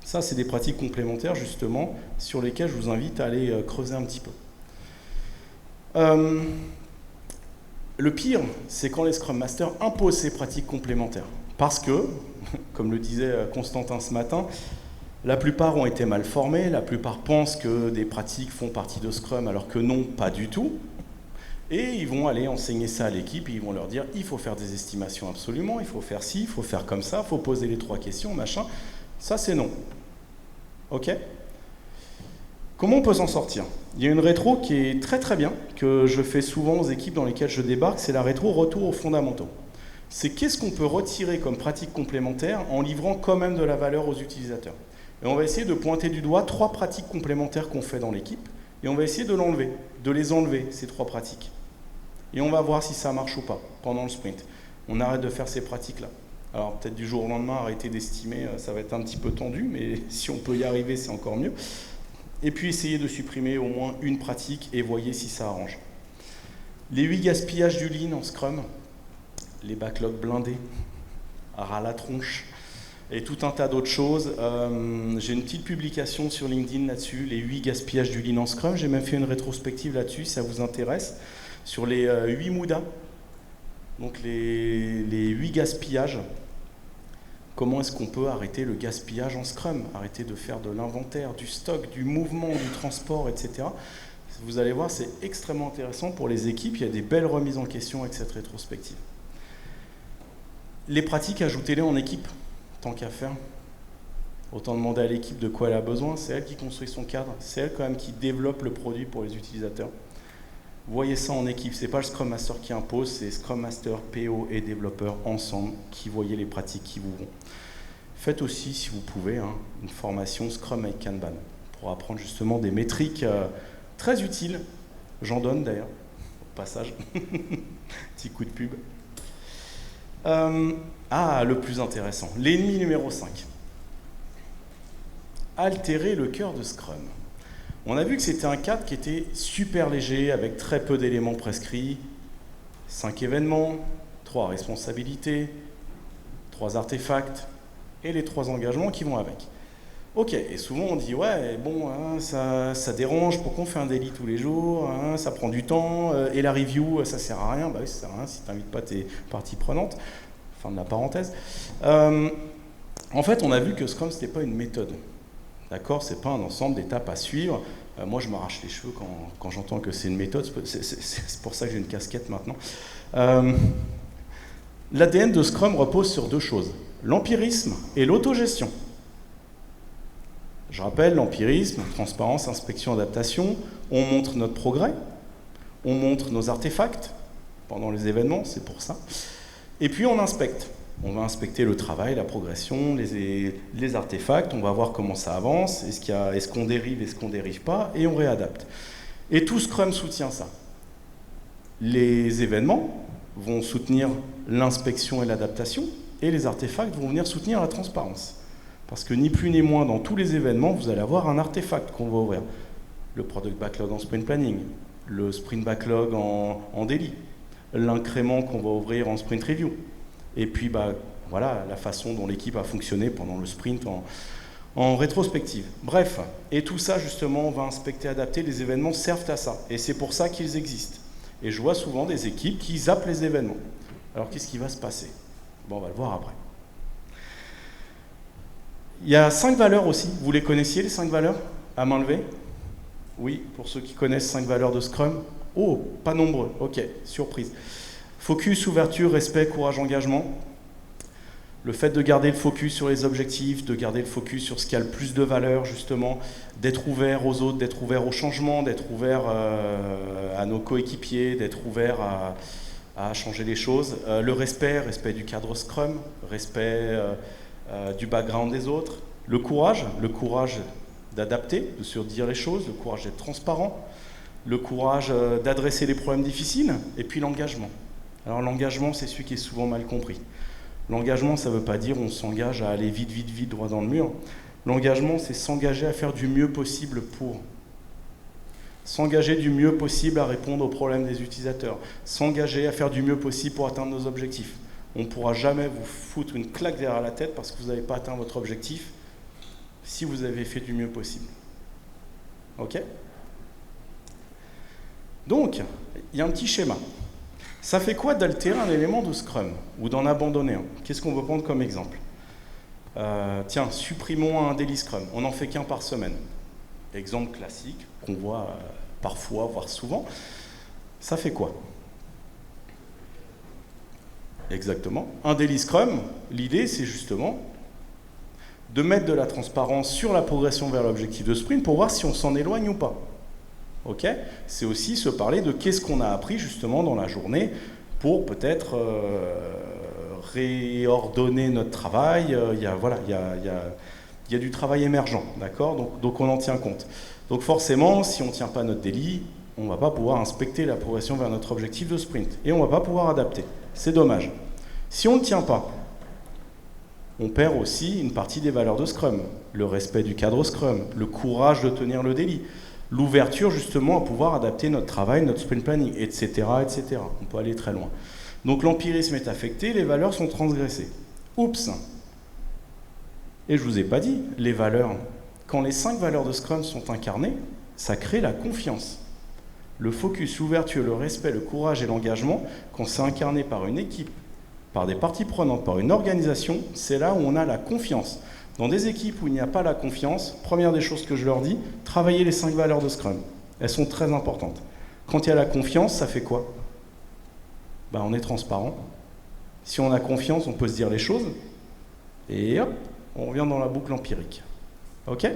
Speaker 1: Ça, c'est des pratiques complémentaires, justement, sur lesquelles je vous invite à aller creuser un petit peu. Le pire, c'est quand les Scrum Masters imposent ces pratiques complémentaires. Parce que, comme le disait Constantin ce matin, la plupart ont été mal formés, la plupart pensent que des pratiques font partie de Scrum alors que non, pas du tout. Et ils vont aller enseigner ça à l'équipe, et ils vont leur dire il faut faire des estimations absolument, il faut faire ci, il faut faire comme ça, il faut poser les 3 questions, machin. Ça, c'est non. Ok ? Comment on peut s'en sortir ? Il y a une rétro qui est très très bien, que je fais souvent aux équipes dans lesquelles je débarque, c'est la rétro retour aux fondamentaux. C'est qu'est-ce qu'on peut retirer comme pratique complémentaire en livrant quand même de la valeur aux utilisateurs. Et on va essayer de pointer du doigt 3 pratiques complémentaires qu'on fait dans l'équipe, et on va essayer de les enlever, ces 3 pratiques. Et on va voir si ça marche ou pas pendant le sprint. On arrête de faire ces pratiques-là. Alors peut-être du jour au lendemain, arrêter d'estimer, ça va être un petit peu tendu, mais si on peut y arriver, c'est encore mieux. Et puis essayer de supprimer au moins une pratique et voyez si ça arrange. Les 8 gaspillages du Lean en Scrum, les backlogs blindés, à ras la tronche, et tout un tas d'autres choses. J'ai une petite publication sur LinkedIn là-dessus, les 8 gaspillages du Lean en Scrum. J'ai même fait une rétrospective là-dessus, si ça vous intéresse, sur les 8 Muda, donc les 8 gaspillages. Comment est-ce qu'on peut arrêter le gaspillage en Scrum, arrêter de faire de l'inventaire, du stock, du mouvement, du transport, etc. Vous allez voir, c'est extrêmement intéressant pour les équipes. Il y a des belles remises en question avec cette rétrospective. Les pratiques, ajoutez-les en équipe, tant qu'à faire. Autant demander à l'équipe de quoi elle a besoin. C'est elle qui construit son cadre. C'est elle quand même qui développe le produit pour les utilisateurs. Voyez ça en équipe. Ce n'est pas le Scrum Master qui impose, c'est Scrum Master, PO et développeurs ensemble qui voyez les pratiques qui vous vont. Faites aussi, si vous pouvez, une formation Scrum avec Kanban pour apprendre justement des métriques très utiles. J'en donne d'ailleurs, au passage. Petit coup de pub. Le plus intéressant, l'ennemi numéro 5. Altérer le cœur de Scrum. On a vu que c'était un cadre qui était super léger, avec très peu d'éléments prescrits, 5 événements, 3 responsabilités, 3 artefacts, et les 3 engagements qui vont avec. Ok, et souvent on dit, ouais, bon, ça dérange, pourquoi on fait un daily tous les jours, ça prend du temps, et la review, ça sert à rien. Bah oui, ça sert à rien si tu n'invites pas tes parties prenantes. Fin de la parenthèse. En fait, on a vu que Scrum, ce n'était pas une méthode. D'accord, c'est pas un ensemble d'étapes à suivre. Moi, je m'arrache les cheveux quand j'entends que c'est une méthode. C'est pour ça que j'ai une casquette maintenant. L'ADN de Scrum repose sur 2 choses, l'empirisme et l'autogestion. Je rappelle, l'empirisme, transparence, inspection, adaptation, on montre notre progrès, on montre nos artefacts pendant les événements, c'est pour ça. Et puis on inspecte. On va inspecter le travail, la progression, les artefacts, on va voir comment ça avance, est-ce qu'on dérive, est-ce qu'on ne dérive pas, et on réadapte. Et tout Scrum soutient ça. Les événements vont soutenir l'inspection et l'adaptation, et les artefacts vont venir soutenir la transparence. Parce que ni plus ni moins, dans tous les événements, vous allez avoir un artefact qu'on va ouvrir. Le product backlog en sprint planning, le sprint backlog en daily, l'incrément qu'on va ouvrir en sprint review. Et puis, voilà, la façon dont l'équipe a fonctionné pendant le sprint en rétrospective. Bref, et tout ça, justement, on va inspecter, adapter. Les événements servent à ça. Et c'est pour ça qu'ils existent. Et je vois souvent des équipes qui zappent les événements. Alors, qu'est-ce qui va se passer ? Bon, on va le voir après. Il y a 5 valeurs aussi. Vous les connaissiez, les 5 valeurs ? À main levée ? Oui, pour ceux qui connaissent 5 valeurs de Scrum. Oh, pas nombreux. Ok, surprise. Focus, ouverture, respect, courage, engagement. Le fait de garder le focus sur les objectifs, de garder le focus sur ce qui a le plus de valeur, justement, d'être ouvert aux autres, d'être ouvert au changement, d'être ouvert à nos coéquipiers, d'être ouvert à changer les choses. Le respect du cadre Scrum, respect du background des autres. Le courage d'adapter, de se dire les choses, le courage d'être transparent, le courage d'adresser les problèmes difficiles, et puis l'engagement. Alors l'engagement, c'est celui qui est souvent mal compris. L'engagement, ça ne veut pas dire on s'engage à aller vite, droit dans le mur. L'engagement, c'est s'engager à faire du mieux possible pour. S'engager du mieux possible à répondre aux problèmes des utilisateurs. S'engager à faire du mieux possible pour atteindre nos objectifs. On ne pourra jamais vous foutre une claque derrière la tête parce que vous n'avez pas atteint votre objectif si vous avez fait du mieux possible. Ok ? Donc, il y a un petit schéma. Ça fait quoi d'altérer un élément de Scrum ou d'en abandonner un ? Qu'est-ce qu'on veut prendre comme exemple ? Tiens, supprimons un daily scrum, on n'en fait qu'un par semaine. Exemple classique qu'on voit parfois, voire souvent. Ça fait quoi? Exactement. Un daily scrum, l'idée c'est justement de mettre de la transparence sur la progression vers l'objectif de sprint pour voir si on s'en éloigne ou pas. Ok? C'est aussi se parler de qu'est-ce qu'on a appris justement dans la journée pour peut-être réordonner notre travail. Il y a du travail émergent, d'accord? Donc on en tient compte. Donc forcément, si on ne tient pas notre daily, on ne va pas pouvoir inspecter la progression vers notre objectif de sprint. Et on ne va pas pouvoir adapter. C'est dommage. Si on ne tient pas, on perd aussi une partie des valeurs de Scrum. Le respect du cadre Scrum, le courage de tenir le daily, l'ouverture justement à pouvoir adapter notre travail, notre sprint planning, etc., etc. On peut aller très loin. Donc l'empirisme est affecté, les valeurs sont transgressées. Oups! Et je ne vous ai pas dit, les valeurs, quand les 5 valeurs de Scrum sont incarnées, ça crée la confiance. Le focus, l'ouverture, le respect, le courage et l'engagement, quand c'est incarné par une équipe, par des parties prenantes, par une organisation, c'est là où on a la confiance. Dans des équipes où il n'y a pas la confiance, première des choses que je leur dis, travaillez les 5 valeurs de Scrum. Elles sont très importantes. Quand il y a la confiance, ça fait quoi? On est transparent. Si on a confiance, on peut se dire les choses. Et hop, on revient dans la boucle empirique. Ok?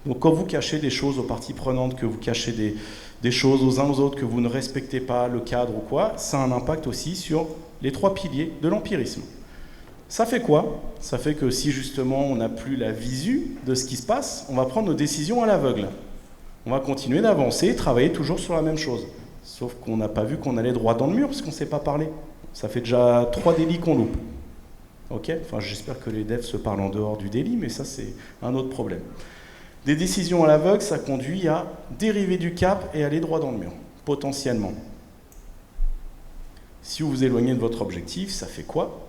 Speaker 1: Donc quand vous cachez des choses aux parties prenantes, que vous cachez des choses aux uns aux autres, que vous ne respectez pas le cadre ou quoi, ça a un impact aussi sur les 3 piliers de l'empirisme. Ça fait quoi? Ça fait que si justement on n'a plus la visu de ce qui se passe, on va prendre nos décisions à l'aveugle. On va continuer d'avancer, travailler toujours sur la même chose. Sauf qu'on n'a pas vu qu'on allait droit dans le mur parce qu'on ne s'est pas parlé. Ça fait déjà 3 délits qu'on loupe. Ok? Enfin, j'espère que les devs se parlent en dehors du délit, mais ça c'est un autre problème. Des décisions à l'aveugle, ça conduit à dériver du cap et aller droit dans le mur, potentiellement. Si vous vous éloignez de votre objectif, ça fait quoi?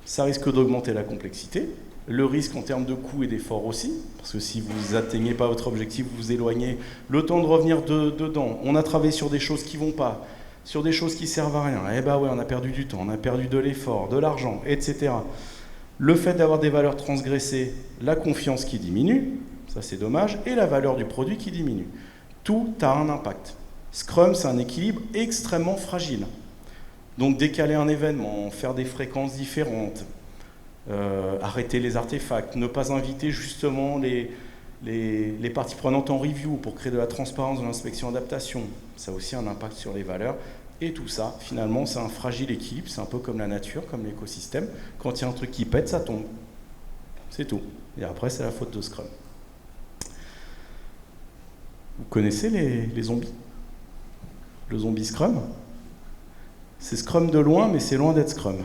Speaker 1: Ça risque d'augmenter la complexité, le risque en termes de coûts et d'efforts aussi, parce que si vous n'atteignez pas votre objectif, vous vous éloignez, le temps de revenir dedans, on a travaillé sur des choses qui ne vont pas, sur des choses qui ne servent à rien, eh ben ouais, on a perdu du temps, on a perdu de l'effort, de l'argent, etc. Le fait d'avoir des valeurs transgressées, la confiance qui diminue, ça c'est dommage, et la valeur du produit qui diminue. Tout a un impact. Scrum, c'est un équilibre extrêmement fragile. Donc décaler un événement, faire des fréquences différentes, arrêter les artefacts, ne pas inviter justement les parties prenantes en review pour créer de la transparence dans l'inspection-adaptation, ça a aussi un impact sur les valeurs. Et tout ça, finalement, c'est un fragile équilibre, c'est un peu comme la nature, comme l'écosystème. Quand il y a un truc qui pète, ça tombe. C'est tout. Et après, c'est la faute de Scrum. Vous connaissez les zombies? Le zombie Scrum? C'est Scrum de loin, mais c'est loin d'être Scrum.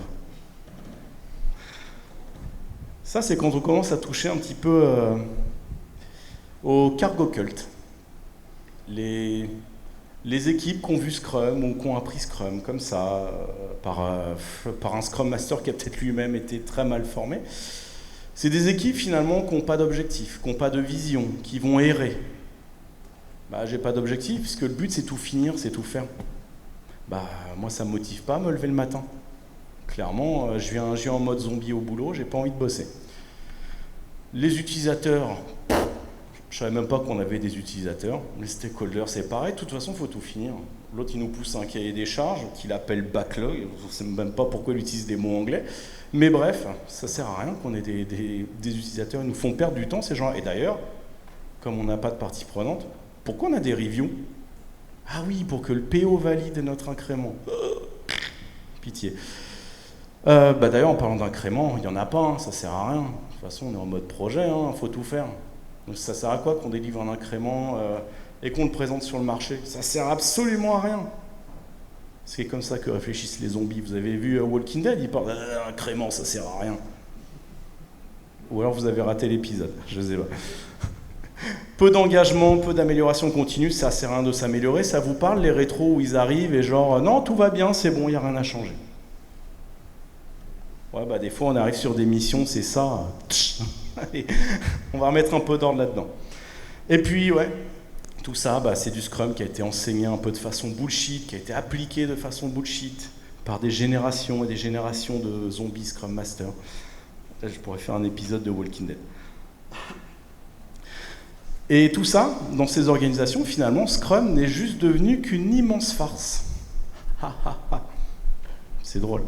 Speaker 1: Ça, c'est quand on commence à toucher un petit peu au cargo cult. Les équipes qui ont vu Scrum ou qui ont appris Scrum comme ça, par un Scrum Master qui a peut-être lui-même été très mal formé, c'est des équipes finalement qui n'ont pas d'objectif, qui n'ont pas de vision, qui vont errer. J'ai pas d'objectif puisque le but c'est tout finir, c'est tout faire. Moi ça me motive pas à me lever le matin. Clairement, je viens en mode zombie au boulot, j'ai pas envie de bosser. Les utilisateurs, je savais même pas qu'on avait des utilisateurs. Les stakeholders, c'est pareil. De toute façon, il faut tout finir. L'autre, il nous pousse un cahier des charges qu'il appelle backlog. Je ne sais même pas pourquoi il utilise des mots anglais. Mais bref, ça sert à rien qu'on ait des utilisateurs. Ils nous font perdre du temps, ces gens. Et d'ailleurs, comme on n'a pas de partie prenante, pourquoi on a des reviews? Ah oui, pour que le PO valide notre incrément. Pitié. D'ailleurs, en parlant d'incrément, il n'y en a pas, hein, ça sert à rien. De toute façon, on est en mode projet, il faut tout faire. Donc, ça sert à quoi qu'on délivre un incrément et qu'on le présente sur le marché? Ça sert absolument à rien. C'est comme ça que réfléchissent les zombies. Vous avez vu Walking Dead, ils parlent d'incrément, ça sert à rien. Ou alors vous avez raté l'épisode, je sais pas. Peu d'engagement, peu d'amélioration continue, ça sert à rien de s'améliorer. Ça vous parle, les rétros où ils arrivent et genre, non, tout va bien, c'est bon, il n'y a rien à changer. Ouais, des fois on arrive sur des missions, c'est ça. Allez, on va remettre un peu d'ordre là-dedans. Et puis, ouais, tout ça, c'est du Scrum qui a été enseigné un peu de façon bullshit, qui a été appliqué de façon bullshit par des générations et des générations de zombies Scrum Master. Là, je pourrais faire un épisode de Walking Dead. Et tout ça, dans ces organisations, finalement, Scrum n'est juste devenu qu'une immense farce. C'est drôle.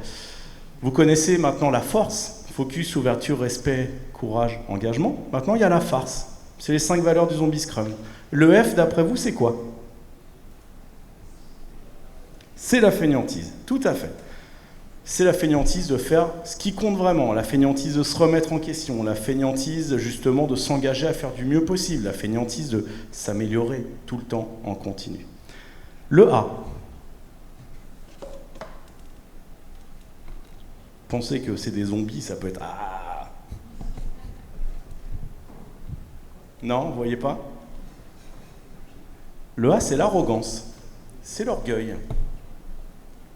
Speaker 1: Vous connaissez maintenant la force, focus, ouverture, respect, courage, engagement. Maintenant, il y a la farce. C'est les 5 valeurs du zombie Scrum. Le F, d'après vous, c'est quoi? C'est la fainéantise, tout à fait. C'est la fainéantise de faire ce qui compte vraiment, la fainéantise de se remettre en question, la fainéantise justement de s'engager à faire du mieux possible, la fainéantise de s'améliorer tout le temps en continu. Le A. Pensez que c'est des zombies, ça peut être ah. Non, vous voyez pas? Le A, c'est l'arrogance, c'est l'orgueil.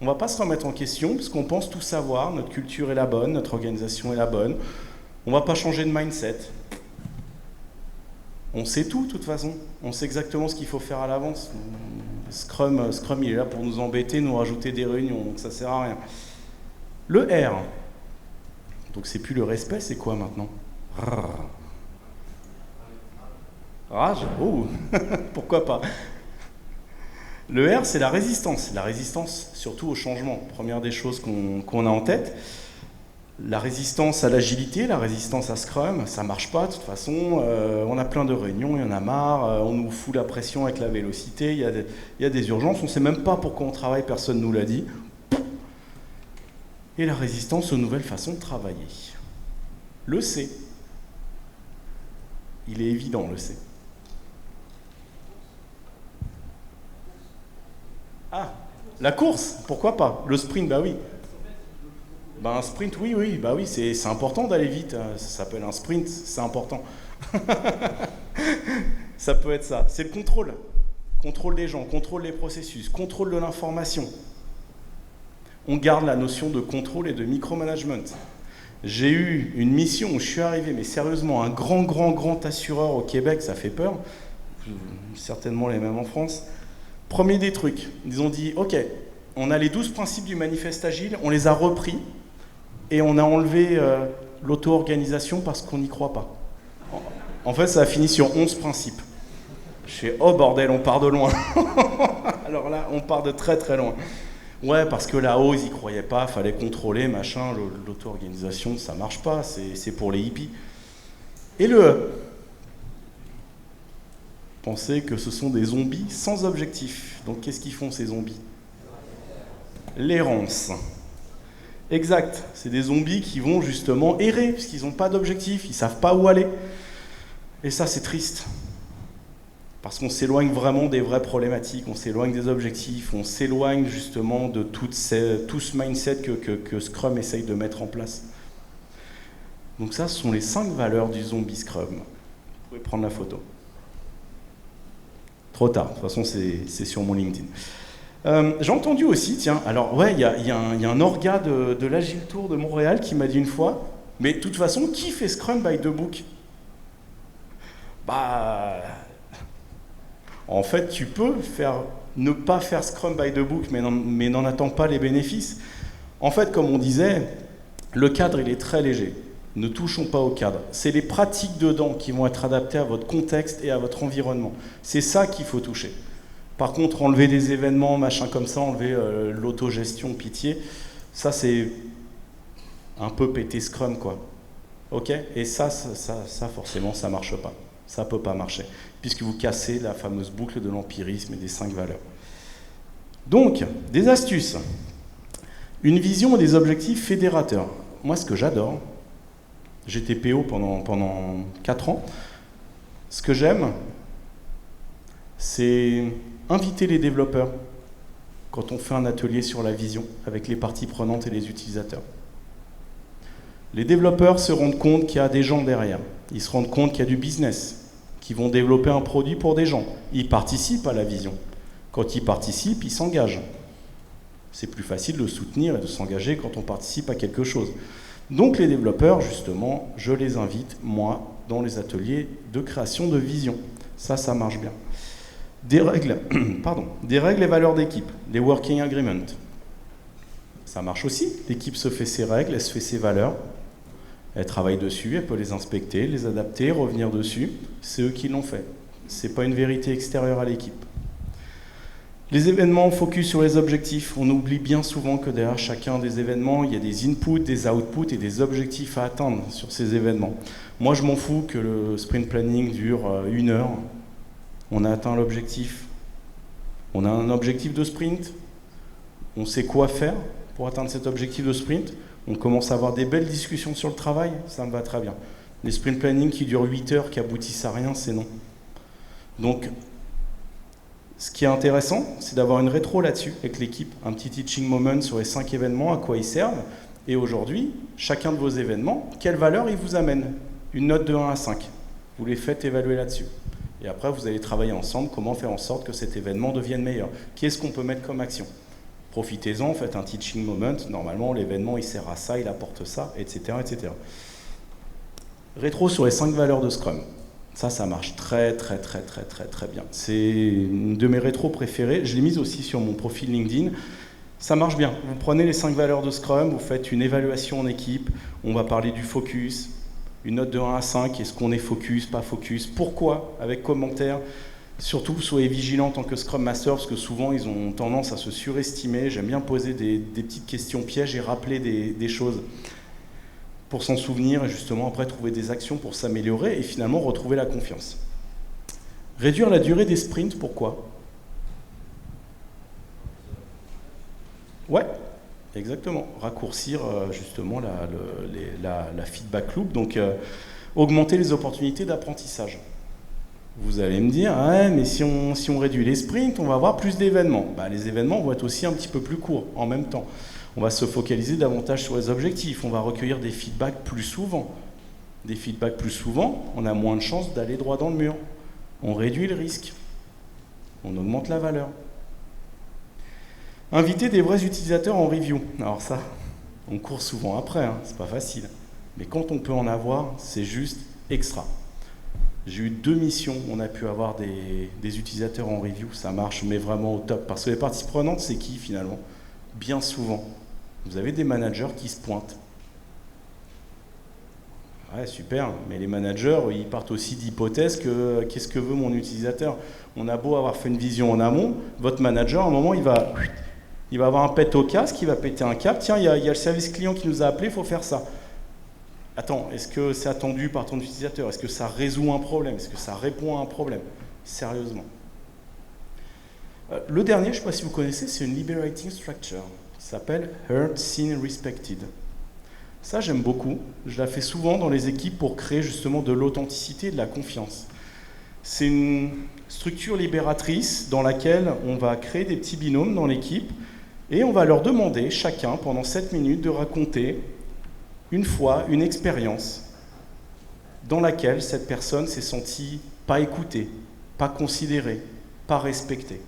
Speaker 1: On ne va pas se remettre en question parce qu'on pense tout savoir, notre culture est la bonne, notre organisation est la bonne. On ne va pas changer de mindset. On sait tout de toute façon, on sait exactement ce qu'il faut faire à l'avance. Scrum, il est là pour nous embêter, nous rajouter des réunions, donc ça ne sert à rien. Le R, donc c'est plus le respect, c'est quoi maintenant? Rage? Oh, pourquoi pas? Le R, c'est la résistance surtout au changement. Première des choses qu'on a en tête. La résistance à l'agilité, la résistance à Scrum, ça ne marche pas de toute façon. On a plein de réunions, il y en a marre, on nous fout la pression avec la vélocité, il y a des urgences, on ne sait même pas pourquoi on travaille, personne ne nous l'a dit. Et la résistance aux nouvelles façons de travailler. Le C. Il est évident, le C. Ah, la course, pourquoi pas? Le sprint, bah oui. Bah un sprint, oui, bah oui, c'est important d'aller vite. Ça s'appelle un sprint, c'est important. Ça peut être ça. C'est le contrôle. Contrôle des gens, contrôle des processus, contrôle de l'information. On garde la notion de contrôle et de micromanagement. J'ai eu une mission où je suis arrivé, mais sérieusement, un grand assureur au Québec, ça fait peur. Certainement les mêmes en France. Premier des trucs, ils ont dit, ok, on a les 12 principes du manifeste agile, on les a repris et on a enlevé l'auto-organisation parce qu'on n'y croit pas. En fait, ça a fini sur 11 principes. Je fais, oh bordel, on part de loin. Alors là, on part de très loin. Ouais, parce que là-haut, ils n'y croyaient pas, fallait contrôler, machin, l'auto-organisation, ça marche pas, c'est pour les hippies. Et le E. Pensez que ce sont des zombies sans objectif. Donc qu'est-ce qu'ils font ces zombies? L'errance. Exact, c'est des zombies qui vont justement errer, parce qu'ils n'ont pas d'objectif, ils ne savent pas où aller. Et ça, c'est triste. Parce qu'on s'éloigne vraiment des vraies problématiques, on s'éloigne des objectifs, on s'éloigne justement de tout ce mindset que Scrum essaye de mettre en place. Donc ça, ce sont les 5 valeurs du zombie Scrum. Vous pouvez prendre la photo. Trop tard, de toute façon c'est sur mon LinkedIn. J'ai entendu aussi, tiens, alors ouais, il y a un orga de l'Agile Tour de Montréal qui m'a dit une fois, mais de toute façon, qui fait Scrum by the book? Bah, en fait, tu peux ne pas faire Scrum by the book, mais n'en attends pas les bénéfices. En fait, comme on disait, le cadre, il est très léger. Ne touchons pas au cadre. C'est les pratiques dedans qui vont être adaptées à votre contexte et à votre environnement. C'est ça qu'il faut toucher. Par contre, enlever des événements, machin comme ça, enlever l'autogestion, pitié, ça c'est un peu péter Scrum, quoi. Ok? Et ça, forcément, ça marche pas. Ça peut pas marcher, puisque vous cassez la fameuse boucle de l'empirisme et des 5 valeurs. Donc, des astuces. Une vision et des objectifs fédérateurs. Moi, ce que j'adore, j'étais PO pendant 4 ans. Ce que j'aime, c'est inviter les développeurs quand on fait un atelier sur la vision avec les parties prenantes et les utilisateurs. Les développeurs se rendent compte qu'il y a des gens derrière. Ils se rendent compte qu'il y a du business, qu'ils vont développer un produit pour des gens. Ils participent à la vision. Quand ils participent, ils s'engagent. C'est plus facile de soutenir et de s'engager quand on participe à quelque chose. Donc les développeurs, justement, je les invite, moi, dans les ateliers de création de vision. Ça marche bien. Des règles et valeurs d'équipe, les working agreements. Ça marche aussi. L'équipe se fait ses règles, elle se fait ses valeurs. Elle travaille dessus, elle peut les inspecter, les adapter, revenir dessus. C'est eux qui l'ont fait. Ce n'est pas une vérité extérieure à l'équipe. Les événements focus sur les objectifs. On oublie bien souvent que derrière chacun des événements, il y a des inputs, des outputs et des objectifs à atteindre sur ces événements. Moi, je m'en fous que le sprint planning dure 1 heure. On a atteint l'objectif. On a un objectif de sprint. On sait quoi faire pour atteindre cet objectif de sprint. On commence à avoir des belles discussions sur le travail. Ça me va très bien. Les sprint planning qui durent 8 heures, qui aboutissent à rien, c'est non. Donc, ce qui est intéressant, c'est d'avoir une rétro là-dessus avec l'équipe, un petit teaching moment sur les 5 événements, à quoi ils servent. Et aujourd'hui, chacun de vos événements, quelle valeur ils vous amènent? Une note de 1 à 5. Vous les faites évaluer là-dessus. Et après, vous allez travailler ensemble, comment faire en sorte que cet événement devienne meilleur. Qu'est-ce qu'on peut mettre comme action? Profitez-en, faites un teaching moment. Normalement, l'événement, il sert à ça, il apporte ça, etc. etc. Rétro sur les 5 valeurs de Scrum. Ça marche très bien. C'est une de mes rétros préférées. Je l'ai mise aussi sur mon profil LinkedIn. Ça marche bien. Vous prenez les 5 valeurs de Scrum, vous faites une évaluation en équipe. On va parler du focus, une note de 1 à 5. Est-ce qu'on est focus, pas focus? Pourquoi? Avec commentaires. Surtout, soyez vigilants en tant que Scrum Master, parce que souvent, ils ont tendance à se surestimer. J'aime bien poser des petites questions pièges et rappeler des choses pour s'en souvenir et justement après trouver des actions pour s'améliorer et finalement retrouver la confiance. Réduire la durée des sprints, pourquoi? Ouais, exactement. Raccourcir justement la feedback loop, donc augmenter les opportunités d'apprentissage. Vous allez me dire, ah, mais si on réduit les sprints, on va avoir plus d'événements. Bah, les événements vont être aussi un petit peu plus courts en même temps. On va se focaliser davantage sur les objectifs. On va recueillir des feedbacks plus souvent. Des feedbacks plus souvent, on a moins de chances d'aller droit dans le mur. On réduit le risque. On augmente la valeur. Inviter des vrais utilisateurs en review. Alors ça, on court souvent après, hein, c'est pas facile. Mais quand on peut en avoir, c'est juste extra. J'ai eu 2 missions où on a pu avoir des utilisateurs en review. Ça marche, mais vraiment au top. Parce que les parties prenantes, c'est qui finalement? Bien souvent, vous avez des managers qui se pointent. Ouais, super, mais les managers, ils partent aussi d'hypothèses que qu'est-ce que veut mon utilisateur? On a beau avoir fait une vision en amont, votre manager, à un moment, il va avoir un pet au casque, il va péter un câble. Tiens, il y a le service client qui nous a appelé, il faut faire ça. Attends, est-ce que c'est attendu par ton utilisateur? Est-ce que ça résout un problème? Est-ce que ça répond à un problème? Sérieusement. Le dernier, je ne sais pas si vous connaissez, c'est une liberating structure qui s'appelle Heard, Seen, Respected. Ça, j'aime beaucoup. Je la fais souvent dans les équipes pour créer justement de l'authenticité et de la confiance. C'est une structure libératrice dans laquelle on va créer des petits binômes dans l'équipe et on va leur demander chacun pendant 7 minutes de raconter une fois une expérience dans laquelle cette personne s'est sentie pas écoutée, pas considérée, pas respectée.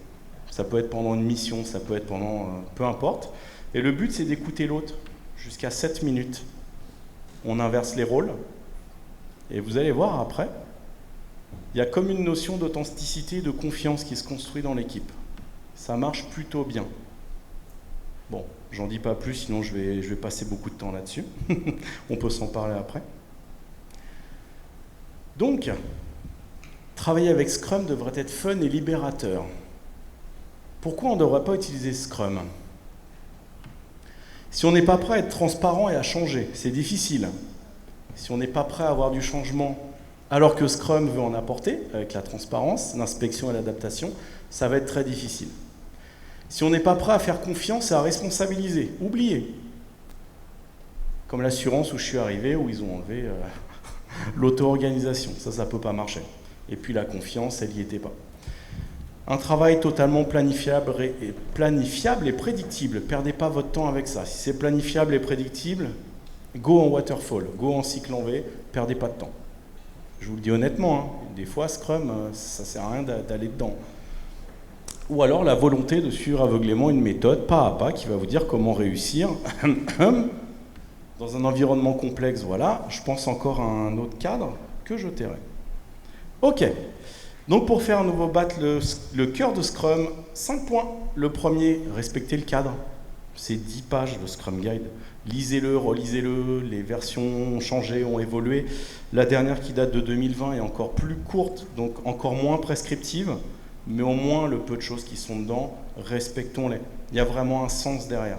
Speaker 1: Ça peut être pendant une mission, ça peut être pendant... peu importe. Et le but, c'est d'écouter l'autre jusqu'à 7 minutes. On inverse les rôles. Et vous allez voir après, il y a comme une notion d'authenticité et de confiance qui se construit dans l'équipe. Ça marche plutôt bien. Bon, j'en dis pas plus, sinon je vais passer beaucoup de temps là-dessus. On peut s'en parler après. Donc, travailler avec Scrum devrait être fun et libérateur. Pourquoi on ne devrait pas utiliser Scrum? Si on n'est pas prêt à être transparent et à changer, c'est difficile. Si on n'est pas prêt à avoir du changement, alors que Scrum veut en apporter, avec la transparence, l'inspection et l'adaptation, ça va être très difficile. Si on n'est pas prêt à faire confiance et à responsabiliser, oubliez. Comme l'assurance où je suis arrivé, où ils ont enlevé l'auto-organisation. Ça ne peut pas marcher. Et puis la confiance, elle n'y était pas. Un travail totalement planifiable et prédictible. Perdez pas votre temps avec ça. Si c'est planifiable et prédictible, go en waterfall, go en cycle en V, perdez pas de temps. Je vous le dis honnêtement, hein, des fois Scrum, ça ne sert à rien d'aller dedans. Ou alors la volonté de suivre aveuglément une méthode pas à pas qui va vous dire comment réussir dans un environnement complexe. Voilà, je pense encore à un autre cadre que je tairai. Ok. Donc pour faire un nouveau battre le cœur de Scrum, 5 points. Le premier, respecter le cadre. C'est 10 pages le Scrum Guide. Lisez-le, relisez-le, les versions ont changé, ont évolué. La dernière qui date de 2020 est encore plus courte, donc encore moins prescriptive, mais au moins le peu de choses qui sont dedans, respectons-les. Il y a vraiment un sens derrière.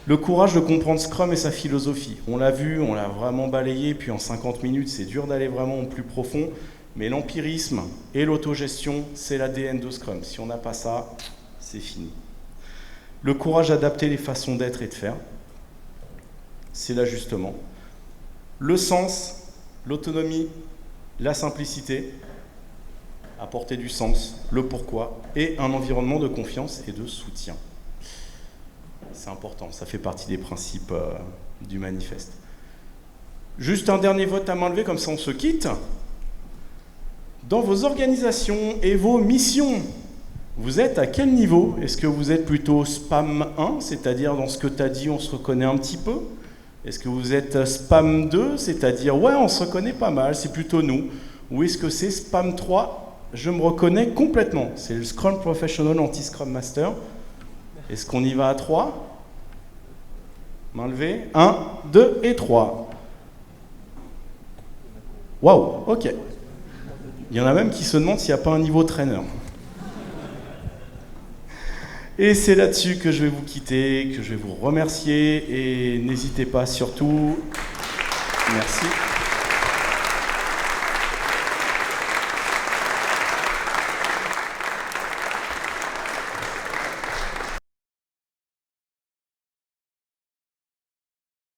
Speaker 1: Le courage de comprendre Scrum et sa philosophie. On l'a vu, on l'a vraiment balayé, puis en 50 minutes, c'est dur d'aller vraiment au plus profond, mais l'empirisme et l'autogestion, c'est l'ADN de Scrum. Si on n'a pas ça, c'est fini. Le courage d'adapter les façons d'être et de faire, c'est l'ajustement. Le sens, l'autonomie, la simplicité, apporter du sens, le pourquoi, et un environnement de confiance et de soutien. C'est important, ça fait partie des principes du manifeste. Juste un dernier vote à main levée, comme ça on se quitte. Dans vos organisations et vos missions, vous êtes à quel niveau? Est-ce que vous êtes plutôt spam 1, c'est-à-dire dans ce que tu as dit, on se reconnaît un petit peu? Est-ce que vous êtes spam 2, c'est-à-dire ouais, on se reconnaît pas mal, c'est plutôt nous? Ou est-ce que c'est spam 3, je me reconnais complètement? C'est le Scrum Professional Anti-Scrum Master. Est-ce qu'on y va à 3? Main levée. 1, 2 et 3. Waouh, ok. Il y en a même qui se demandent s'il n'y a pas un niveau traîneur. Et c'est là-dessus que je vais vous quitter, que je vais vous remercier, et n'hésitez pas surtout. Merci.